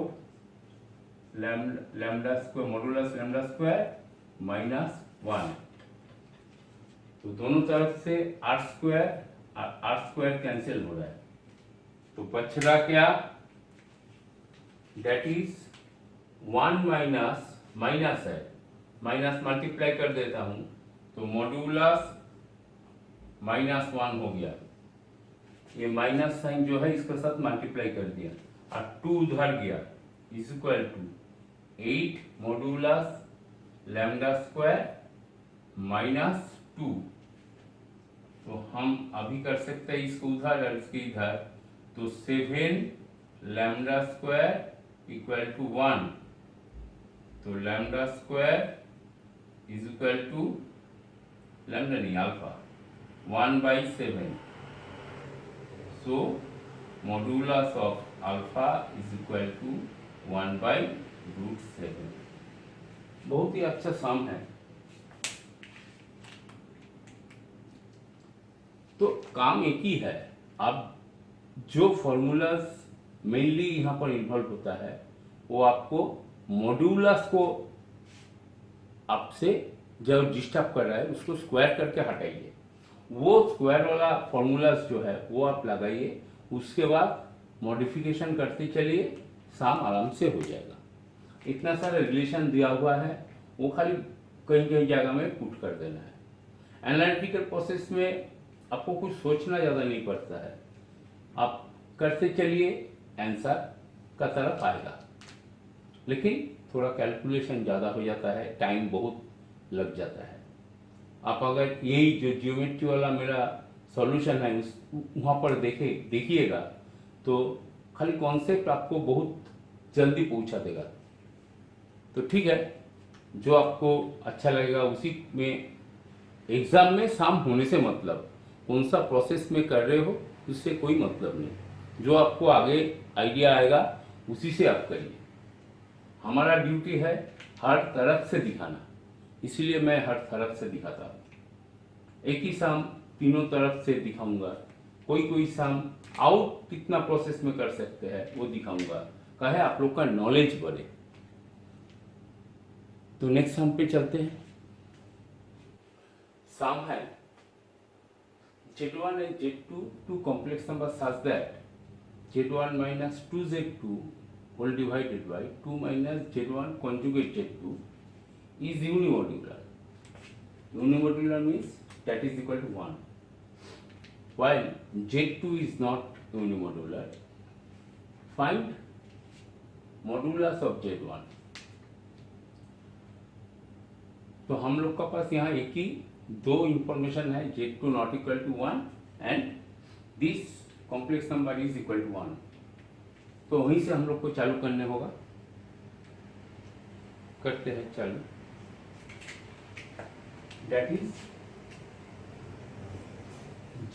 lambda square modulus lambda square minus 1। तो दोनों तरफ से आर स्क्वायर कैंसिल हो रहा है तो बच रहा क्या, डेट इज 1 माइनस है, माइनस मल्टीप्लाई कर देता हूं तो मॉड्यूलस -1 हो गया। ये माइनस साइन जो है इसके साथ मल्टीप्लाई कर दिया और 2 उधर गया is equal to 8 modulus lambda square minus 2। तो हम अभी कर सकते हैं इसको उधर और इसके इधर, तो 7 लैम्डा स्क्वायर इक्वल टू 1। तो lambda square is equal to lambda नहीं alpha 1/7। So modulus of alpha is equal to 1/√7। बहुत ही अच्छा सम है। तो काम एक ही है। अब जो फॉर्मूलाज मेनली यहाँ पर इन्वॉल्व होता है वो आपको मॉड्यूलस को आपसे जो डिस्टर्ब कर रहा है उसको स्क्वायर करके हटाइए। वो स्क्वायर वाला फॉर्मूलाज जो है वो आप लगाइए, उसके बाद मॉडिफिकेशन करते चलिए, काम आराम से हो जाएगा। इतना सारा रिलेशन दिया हुआ है वो खाली कहीं कहीं जगह में पुट कर देना है। एनालिटिकल प्रोसेस में आपको कुछ सोचना ज़्यादा नहीं पड़ता है, आप करते चलिए आंसर का तरफ आएगा। लेकिन थोड़ा कैलकुलेशन ज़्यादा हो जाता है, टाइम बहुत लग जाता है। आप अगर यही जो ज्योमेट्री वाला मेरा सॉल्यूशन है उस वहाँ पर देखिएगा तो खाली कॉन्सेप्ट आपको बहुत जल्दी पहुँचा देगा। तो ठीक है, जो आपको अच्छा लगेगा उसी में एग्ज़ाम में शाम होने से मतलब, कौन सा प्रोसेस में कर रहे हो उससे कोई मतलब नहीं। जो आपको आगे आइडिया आएगा उसी से आप करिए। हमारा ड्यूटी है हर तरफ से दिखाना, इसलिए मैं हर तरफ से दिखाता हूँ। एक ही शाम तीनों तरफ से दिखाऊंगा, कोई शाम आउट कितना प्रोसेस में कर सकते हैं वो दिखाऊंगा, कहे आप लोग का नॉलेज बढ़े। तो नेक्स्ट शाम पे चलते हैं। शाम है Z1 and Z2 two complex numbers such that Z1 minus 2Z2 whole divided by 2 minus Z1 conjugate Z2 is unimodular. Unimodular means that is equal to 1. While Z2 is not unimodular, find modulus of Z1. तो हम लोग का पास यहाँ एक ही दो information है, Z2 not equal to 1 and this complex number is equal to 1। तो वहीं से हम लोग को चालू करने होगा। करते हैं चालू। That is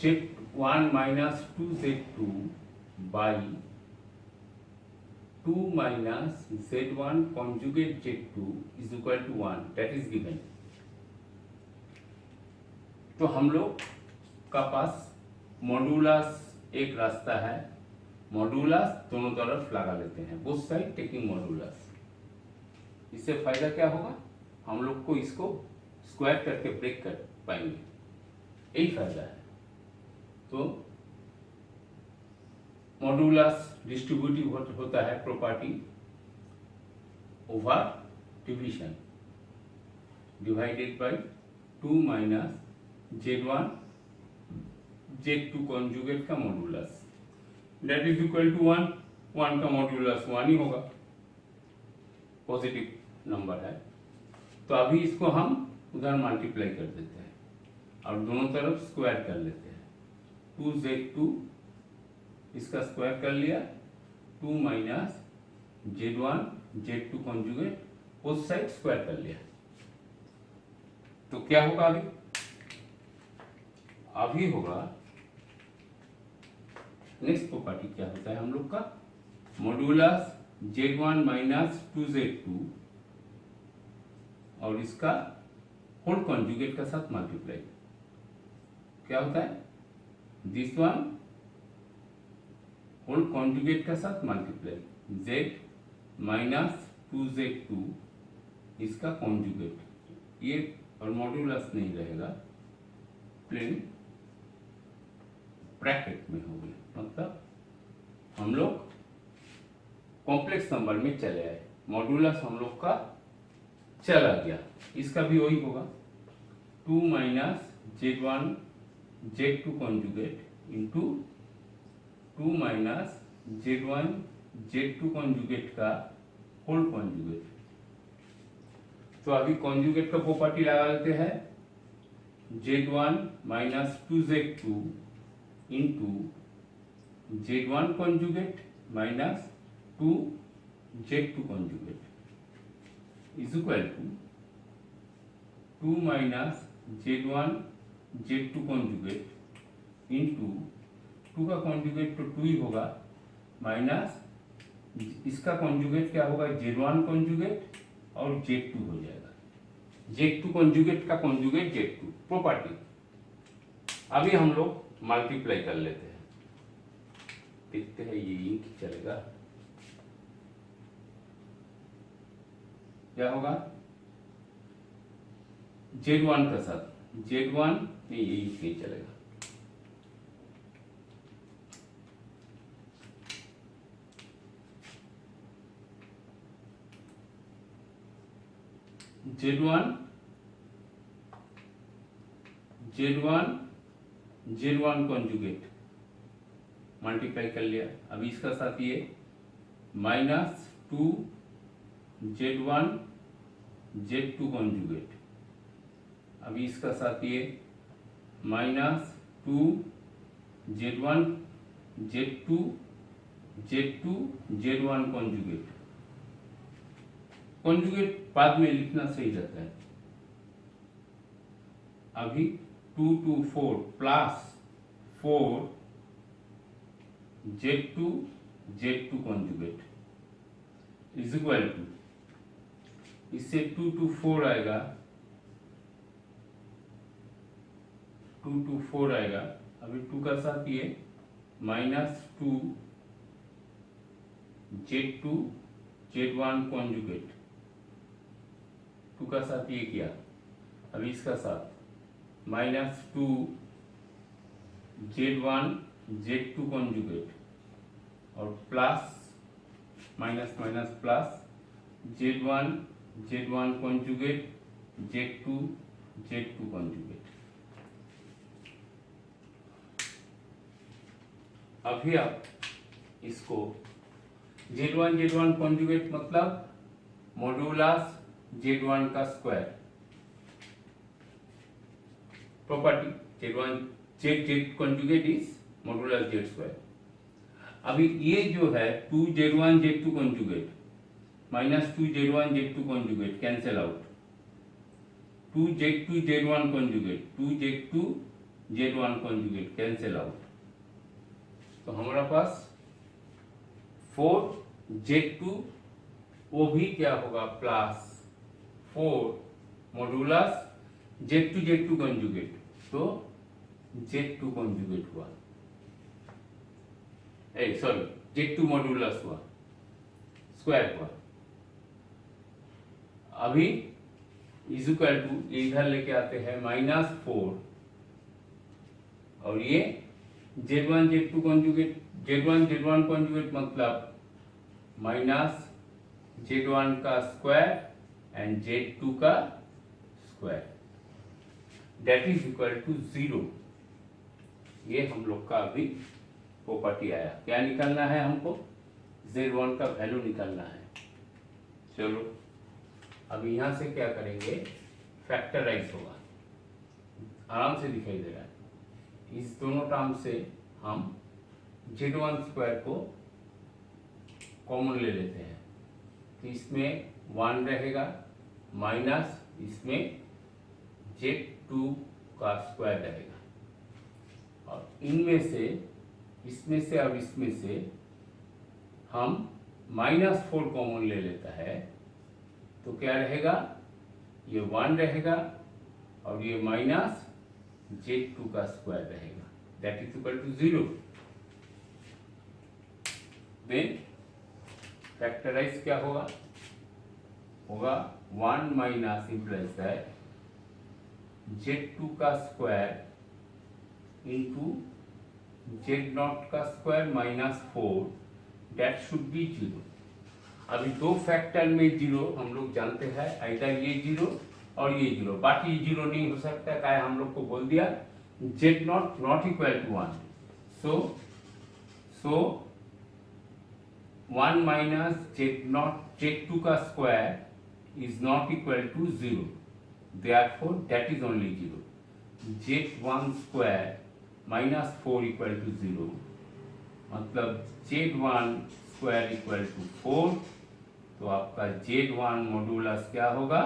Z1 minus 2Z2 by 2 minus Z1 conjugate Z2 is equal to 1, that is given. तो हम लोग का पास मॉड्यूलस एक रास्ता है, मॉड्यूलस दोनों तरफ लगा लेते हैं, बोथ साइड टेकिंग मॉड्यूलस। इससे फायदा क्या होगा, हम लोग को इसको स्क्वायर करके ब्रेक कर पाएंगे, यही फायदा है। तो मॉड्यूलस डिस्ट्रीब्यूटिव होता है property over division divided by 2 minus Z1 Z2 conjugate का modulus, that is equal to 1। 1 का मॉड्यूलस 1 ही होगा, पॉजिटिव नंबर है। तो अभी इसको हम उधर मल्टीप्लाई कर देते हैं और दोनों तरफ स्क्वायर कर लेते हैं। 2Z2 इसका स्क्वायर कर लिया, 2 माइनस Z1 Z2 कॉन्जुगेट उस साइड स्क्वायर कर लिया। तो क्या होगा अभी होगा नेक्स्ट प्रॉपर्टी क्या होता है हम लोग का, मॉड्यूलस Z1 माइनस 2Z2 और इसका होल कॉन्जुगेट का साथ मल्टीप्लाई, क्या होता है, दिस वन होल कॉन्जुगेट का साथ मल्टीप्लाई, Z माइनस 2Z2 इसका कॉन्जुगेट, ये और मॉड्यूलस नहीं रहेगा, प्लेन ब्रैकेट में हो गया, मतलब हम लोग कॉम्प्लेक्स नंबर में चले आए, मॉड्यूलस हम लोग का चला गया, इसका भी वही होगा 2 minus Z1 Z2 conjugate into 2 minus Z1 Z2 conjugate का होल कॉन्जुगेट। तो अभी कॉन्जुगेट का प्रॉपर्टी लगा लेते हैं, Z1 minus 2Z2 into Z1 conjugate minus 2 Z2 conjugate is equal to 2 minus Z1 Z2 conjugate into 2 का कॉन्जुगेट तो 2 ही होगा, माइनस इसका कॉन्जुगेट क्या होगा, Z1 कॉन्जुगेट और Z2 हो जाएगा, Z2 कॉन्जुगेट का कॉन्जुगेट Z2 प्रॉपर्टी। अभी हम लोग मल्टीप्लाई कर लेते हैं, देखते हैं ये इंक चलेगा, क्या होगा, Z1 का साथ Z1 नहीं, ये इंक नहीं चलेगा, Z1 कॉन्जुगेट मल्टीप्लाई कर लिया, अब इसका साथ ये माइनस 2 Z1 Z2 कॉन्जुगेट, अभी इसका साथ ये minus 2 Z1 Z2 Z1 conjugate, conjugate बाद में लिखना सही रहता है, अभी 2 to 4 plus 4 Z2 conjugate is equal to, इससे 2 to 4 आएगा, 2 to 4 आएगा, अभी 2 का साथ ये माइनस 2 Z1 कॉन्जुगेट, 2 का साथ ये किया, अभी इसका साथ माइनस 2 Z1 Z2 कॉन्जुगेट और plus minus minus plus Z1 conjugate Z2 conjugate. अभी आप इसको Z1 कॉन्जुगेट मतलब मॉड्यूलस Z1 का square, property Z conjugate is modulus Z square. अभी ये जो है 2 Z1 Z2 conjugate minus 2 Z1 Z2 conjugate cancel out, 2 Z2 Z1 conjugate 2 Z2 Z1 conjugate cancel out, तो हमारा पास 4 Z2 वो भी क्या होगा प्लस 4 मॉड्यूलस Z2 कॉन्जुगेट, तो Z2 कॉन्जुगेट हुआ, सॉरी Z2 मॉड्यूलस हुआ, स्क्वायर हुआ। अभी इज इक्वल टू इधर लेके आते हैं माइनस 4 और ये Z1 Z2 conjugate, Z1 conjugate मतलब माइनस Z1 का स्क्वायर एंड Z2 का square that is equal to 0। ये हम लोग का अभी प्रॉपर्टी आया, क्या निकालना है हमको, Z1 का वैल्यू निकालना है। चलो अब यहाँ से क्या करेंगे, फैक्टराइज होगा, आराम से दिखाई दे रहा है, इस दोनों टर्म से हम Z1 स्क्वायर को कॉमन ले लेते हैं, तो इसमें 1 रहेगा माइनस इसमें Z2 का स्क्वायर रहेगा और इनमें से इसमें से और इसमें से हम -4 कॉमन ले लेता है तो क्या रहेगा, ये 1 रहेगा और ये -z2 का स्क्वायर रहेगा, that is equal to 0। Then factorise क्या होगा, 1 माइनस इम्प्लाइज दैट z2 का स्क्वायर इंटू z0 का स्क्वायर -4, दैट शुड बी 0। अभी दो फैक्टर में 0 हम लोग जानते हैं, आइदर ये 0 और ये 0, बाकी 0 नहीं हो सकता, क्या है हम लोग को बोल दिया z0 not equal to 1, so 1 minus z2 का square is not equal to 0, therefore that is only 0। z1 square -4 equal to 0, मतलब z1 स्क्वायर इक्वल टू 4, तो आपका z1 मॉड्यूलस क्या होगा,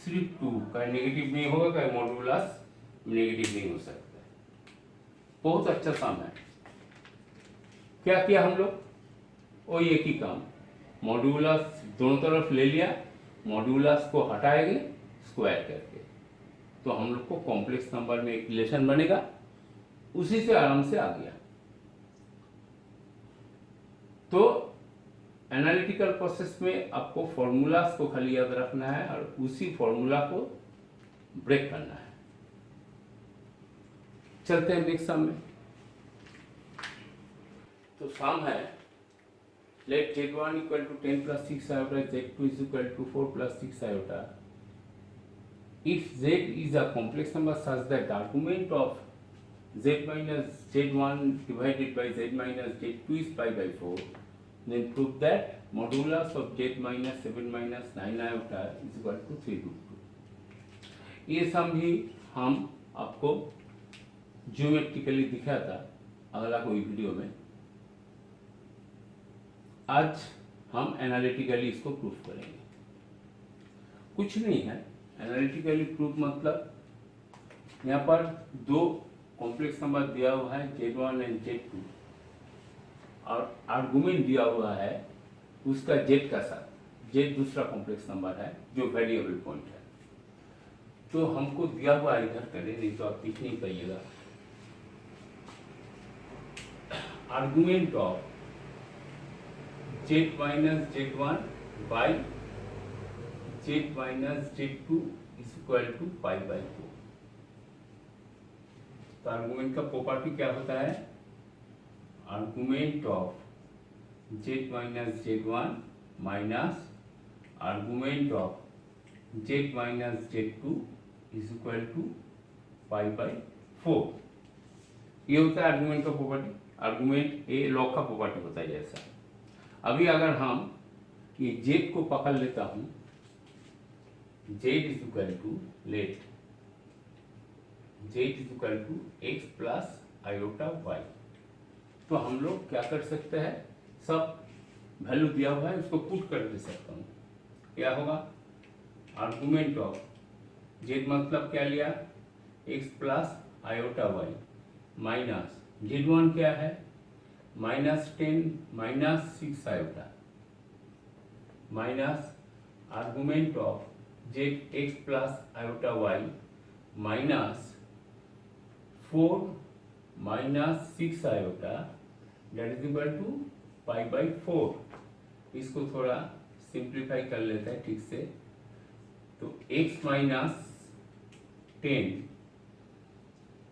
सिर्फ 2 का, नेगेटिव नहीं होगा, का मॉड्यूलस नेगेटिव नहीं हो सकता। बहुत अच्छा काम है। क्या किया हम लोग, वो एक ही काम, मॉड्यूलस दोनों तरफ ले लिया, मॉड्यूलस को हटाएंगे स्क्वायर करके, तो हम लोग को कॉम्प्लेक्स नंबर में एक रिलेशन बनेगा, उसी से आराम से आ गया। तो एनालिटिकल प्रोसेस में आपको फॉर्मूलास को खाली याद रखना है और उसी फॉर्मूला को ब्रेक करना है। चलते हैं नेक्स्ट सम में। तो सम है, let z1 equal to 10 plus 6 iota, z2 is equal to 4 plus 6 iota. If z is a complex number such that the argument of z minus z1 divided by z minus z2 is pi by 4, then prove that modulus of z minus 7 minus 9 iota is equal to 3√2। ये सम भी हम आपको geometrically दिखाया था अगला कोई video में। आज हम एनालिटिकली इसको प्रूफ करेंगे। कुछ नहीं है, एनालिटिकली प्रूफ मतलब यहाँ पर दो कॉम्प्लेक्स नंबर दिया हुआ है z1 एंड z2 और आर्गुमेंट दिया हुआ है उसका z का साथ, z दूसरा कॉम्प्लेक्स नंबर है जो वेरिएबल पॉइंट है। तो हमको दिया हुआ इधर करें, नहीं तो आप लिख नहीं पाइएगा। Argument of z minus z1 by z minus z2 is equal to pi by 4। तो आर्गुमेंट का प्रॉपर्टी क्या होता है, argument of z minus z1 minus argument of z minus z2 is equal to pi by 4। ये होता है argument का property. Argument ए लॉग का प्रॉपर्टी होता है जैसा। अभी अगर हम ये z को पकड़ लेता हूं, z is equal to let z is equal to x plus iota y, तो हम लोग क्या कर सकते हैं, सब वैल्यू दिया हुआ है उसको पुट कर दे सकता हूँ। क्या होगा, आर्गुमेंट ऑफ z मतलब क्या लिया, x plus iota y minus z1 क्या है -10 minus 6 iota minus argument of z x plus iota y minus 4 minus 6 iota that is equal to pi by 4। इसको थोड़ा सिंप्लीफाई कर लेते हैं ठीक से। तो x माइनस 10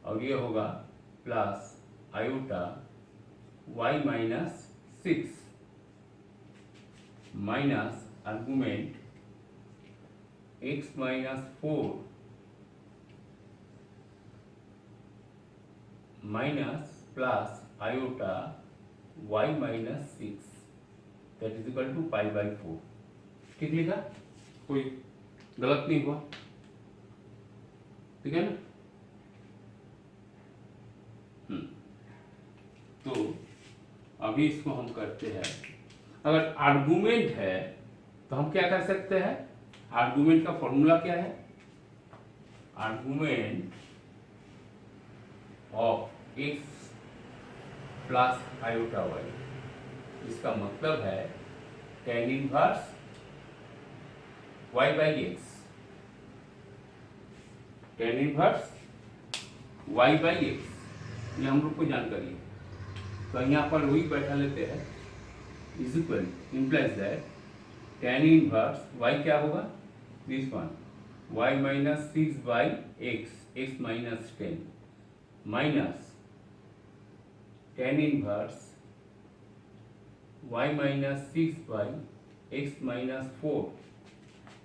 और ये होगा plus iota y minus 6 minus argument x minus 4 minus plus iota y minus 6 that is equal to pi by 4। ठीक लिखा, कोई गलत नहीं हुआ, ठीक है ना। तो अभी इसको हम करते हैं, अगर आर्गुमेंट है तो हम क्या कर सकते हैं, आर्गुमेंट का फॉर्मूला क्या है, argument of x plus iota y. इसका मतलब है tan inverse y by x, tan inverse y by x, ये हम लोग को जानकारी है। तो यहाँ पर वही बैठा लेते हैं, is equal implies that tan inverse y क्या होगा, this one y minus 6 by x minus 10 minus tan inverse y minus 6 by x minus 4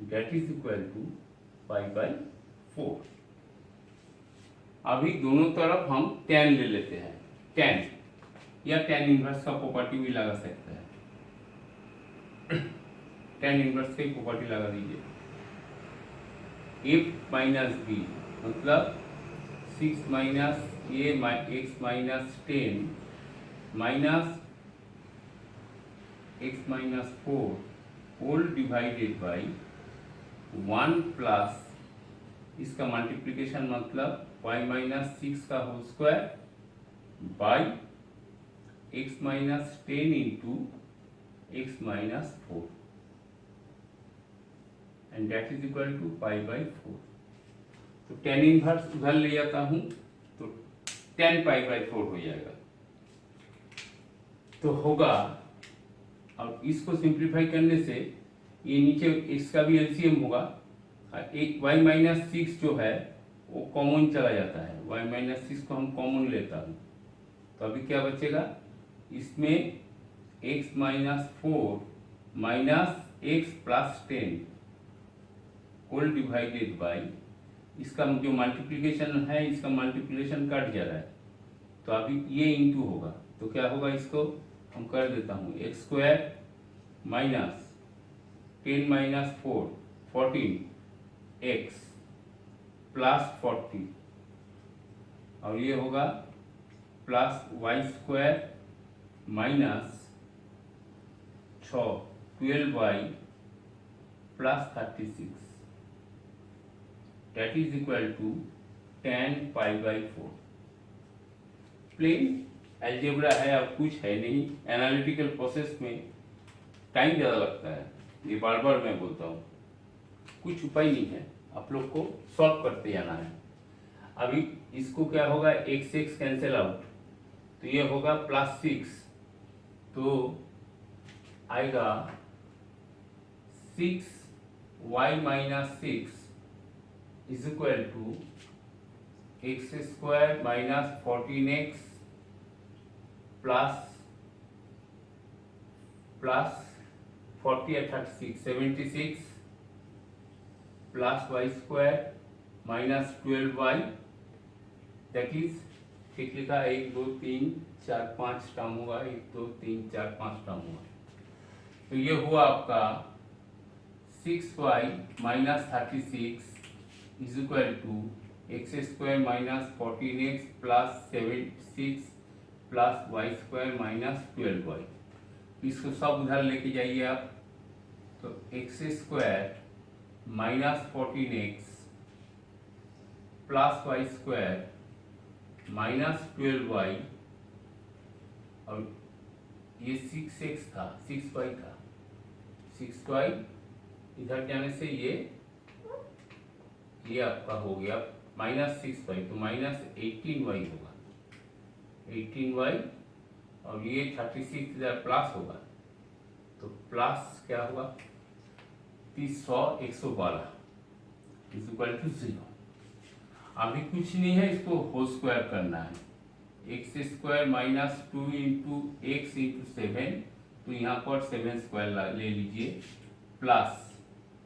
that is equal to pi by 4। अभी दोनों तरफ हम tan ले लेते हैं, tan या tan इनवर्स का प्रॉपर्टी भी लगा सकते हैं। tan इनवर्स की प्रॉपर्टी लगा दीजिए, a माइनस बी मतलब 6 minus a x minus 10 minus x minus 4 whole divided by 1 plus इसका मल्टीप्लिकेशन मतलब y माइनस 6 का whole square by x minus 10 into x minus 4 and that is equal to pi by 4। तो tan inverse उधर ले जाता हूं तो tan pi by 4 हो जाएगा। तो होगा, और इसको सिंप्लीफाई करने से ये नीचे इसका भी एलसीएम होगा, एक y माइनस 6 जो है वो कॉमन चला जाता है, y माइनस 6 को हम कॉमन लेता हूँ, तो अभी क्या बचेगा, इसमें x minus 4 minus x plus 10 whole divided by इसका जो मल्टीप्लिकेशन है, इसका मल्टीप्लिकेशन कट जा रहा है, तो अभी ये इंटू होगा, तो क्या होगा, इसको हम कर देता हूँ x square minus 10 minus 4 14 x plus 40 और ये होगा plus y square minus 6 12 y plus 36 that is equal to tan pi by 4। Plain algebra है, अब कुछ है नहीं, एनालिटिकल प्रोसेस में टाइम ज़्यादा लगता है, ये बार बार मैं बोलता हूँ, कुछ उपाय नहीं है, आप लोग को सॉल्व करते जाना है। अभी इसको क्या होगा, एक्स एक्स कैंसिल आउट, तो ये होगा प्लस 6, तो आएगा 6y minus 6 is equal to x square minus 14x plus 40 या 36 76 plus y square minus 12y that is, ठीक लिखा, 1 2 3 4 5 टर्म होगा, 1 2 3 4 5 टर्म होगा, तो ये हुआ आपका 6y minus 36 is equal to x square minus 14x plus 76 plus y square minus 12y। इसको सब उधर लेके जाइए आप, तो x square minus 14x plus y square minus 12y और ये 6x था, 6y था, 6y इधर जाने से ये आपका हो गया माइनस 6y, तो माइनस 18y होगा, 18y और ये 36 इधर प्लस होगा, तो प्लस क्या होगा 112 इज इक्वल टू 0। अभी कुछ नहीं है, इसको होल स्क्वायर करना है, x square minus 2 into x into 7, तो यहाँ पर 7 स्क्वायर ले लीजिए, plus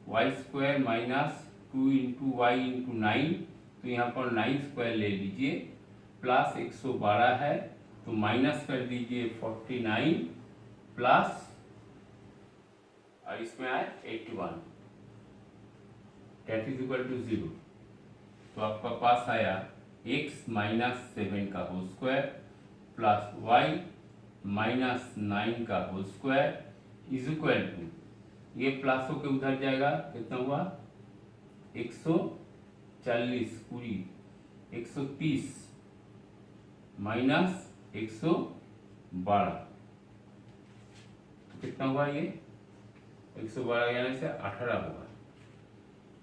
y square minus 2 into y into 9, तो यहाँ पर 9 स्क्वायर ले लीजिए, प्लस 112 है तो माइनस कर दीजिए 49 प्लस और इसमें आए 81 दैट इज इक्वल टू 0। तो आपका पास आया x माइनस 7 का whole square plus y minus 9 का whole square is equal to, ये प्लस होकर उधर जाएगा, कितना हुआ 140 पूरी 130 माइनस 140 12, कितना हुआ ये 112 यानी से 18 होगा।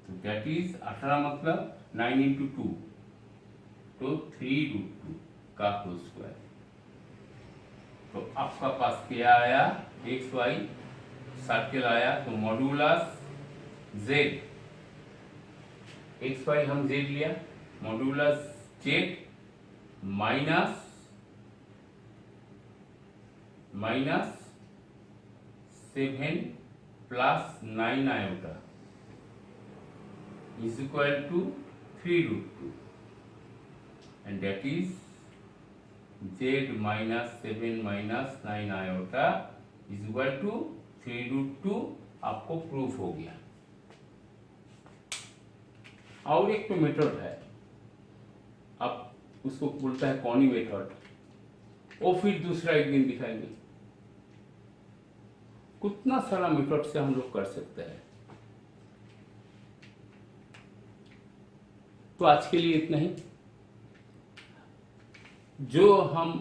तो दैट इज 18 मतलब 9 इंटू 2 तो 3√2 का होल स्क्वायर। तो आपका पास क्या आया एक्स वाई सर्किल आया। तो मॉड्यूलस जेड एक्स वाई हम जेड लिया, modulus Z minus 7 plus 9 iota is equal to 3√2 and that is z minus 7 minus 9 iota is equal to 3√2। आपको प्रूफ हो गया। और एक तो मेथड है, अब उसको बोलता है कॉनी मेथड, वो फिर दूसरा एक दिन दिखाएंगे। कितना सारा मेथड से हम लोग कर सकते हैं। तो आज के लिए इतना ही। जो हम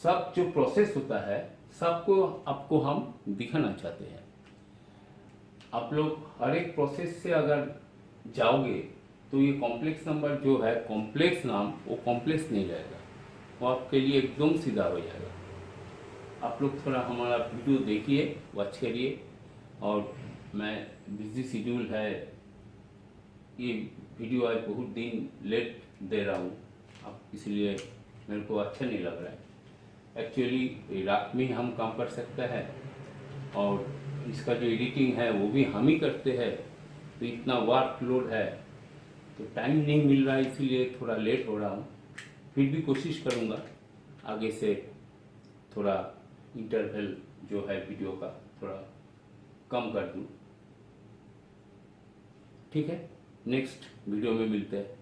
सब जो प्रोसेस होता है सबको आपको हम दिखाना चाहते हैं। आप लोग हर एक प्रोसेस से अगर जाओगे तो ये कॉम्प्लेक्स नंबर जो है कॉम्प्लेक्स नाम वो कॉम्प्लेक्स नहीं रहेगा, वो आपके लिए एकदम सीधा हो जाएगा। आप लोग थोड़ा हमारा वीडियो देखिए, वॉच करिए। और मैं बिजी शेड्यूल है, ये वीडियो आज बहुत दिन लेट दे रहा हूँ, अब इसलिए मेरे को अच्छा नहीं लग रहा है। एक्चुअली रात में हम काम कर सकते हैं और इसका जो एडिटिंग है वो भी हम ही करते हैं, तो इतना वर्कलोड है तो टाइम नहीं मिल रहा है, इसीलिए थोड़ा लेट हो रहा हूँ। फिर भी कोशिश करूँगा आगे से थोड़ा इंटरवल जो है वीडियो का थोड़ा कम कर दूँ। ठीक है, नेक्स्ट वीडियो में मिलते हैं।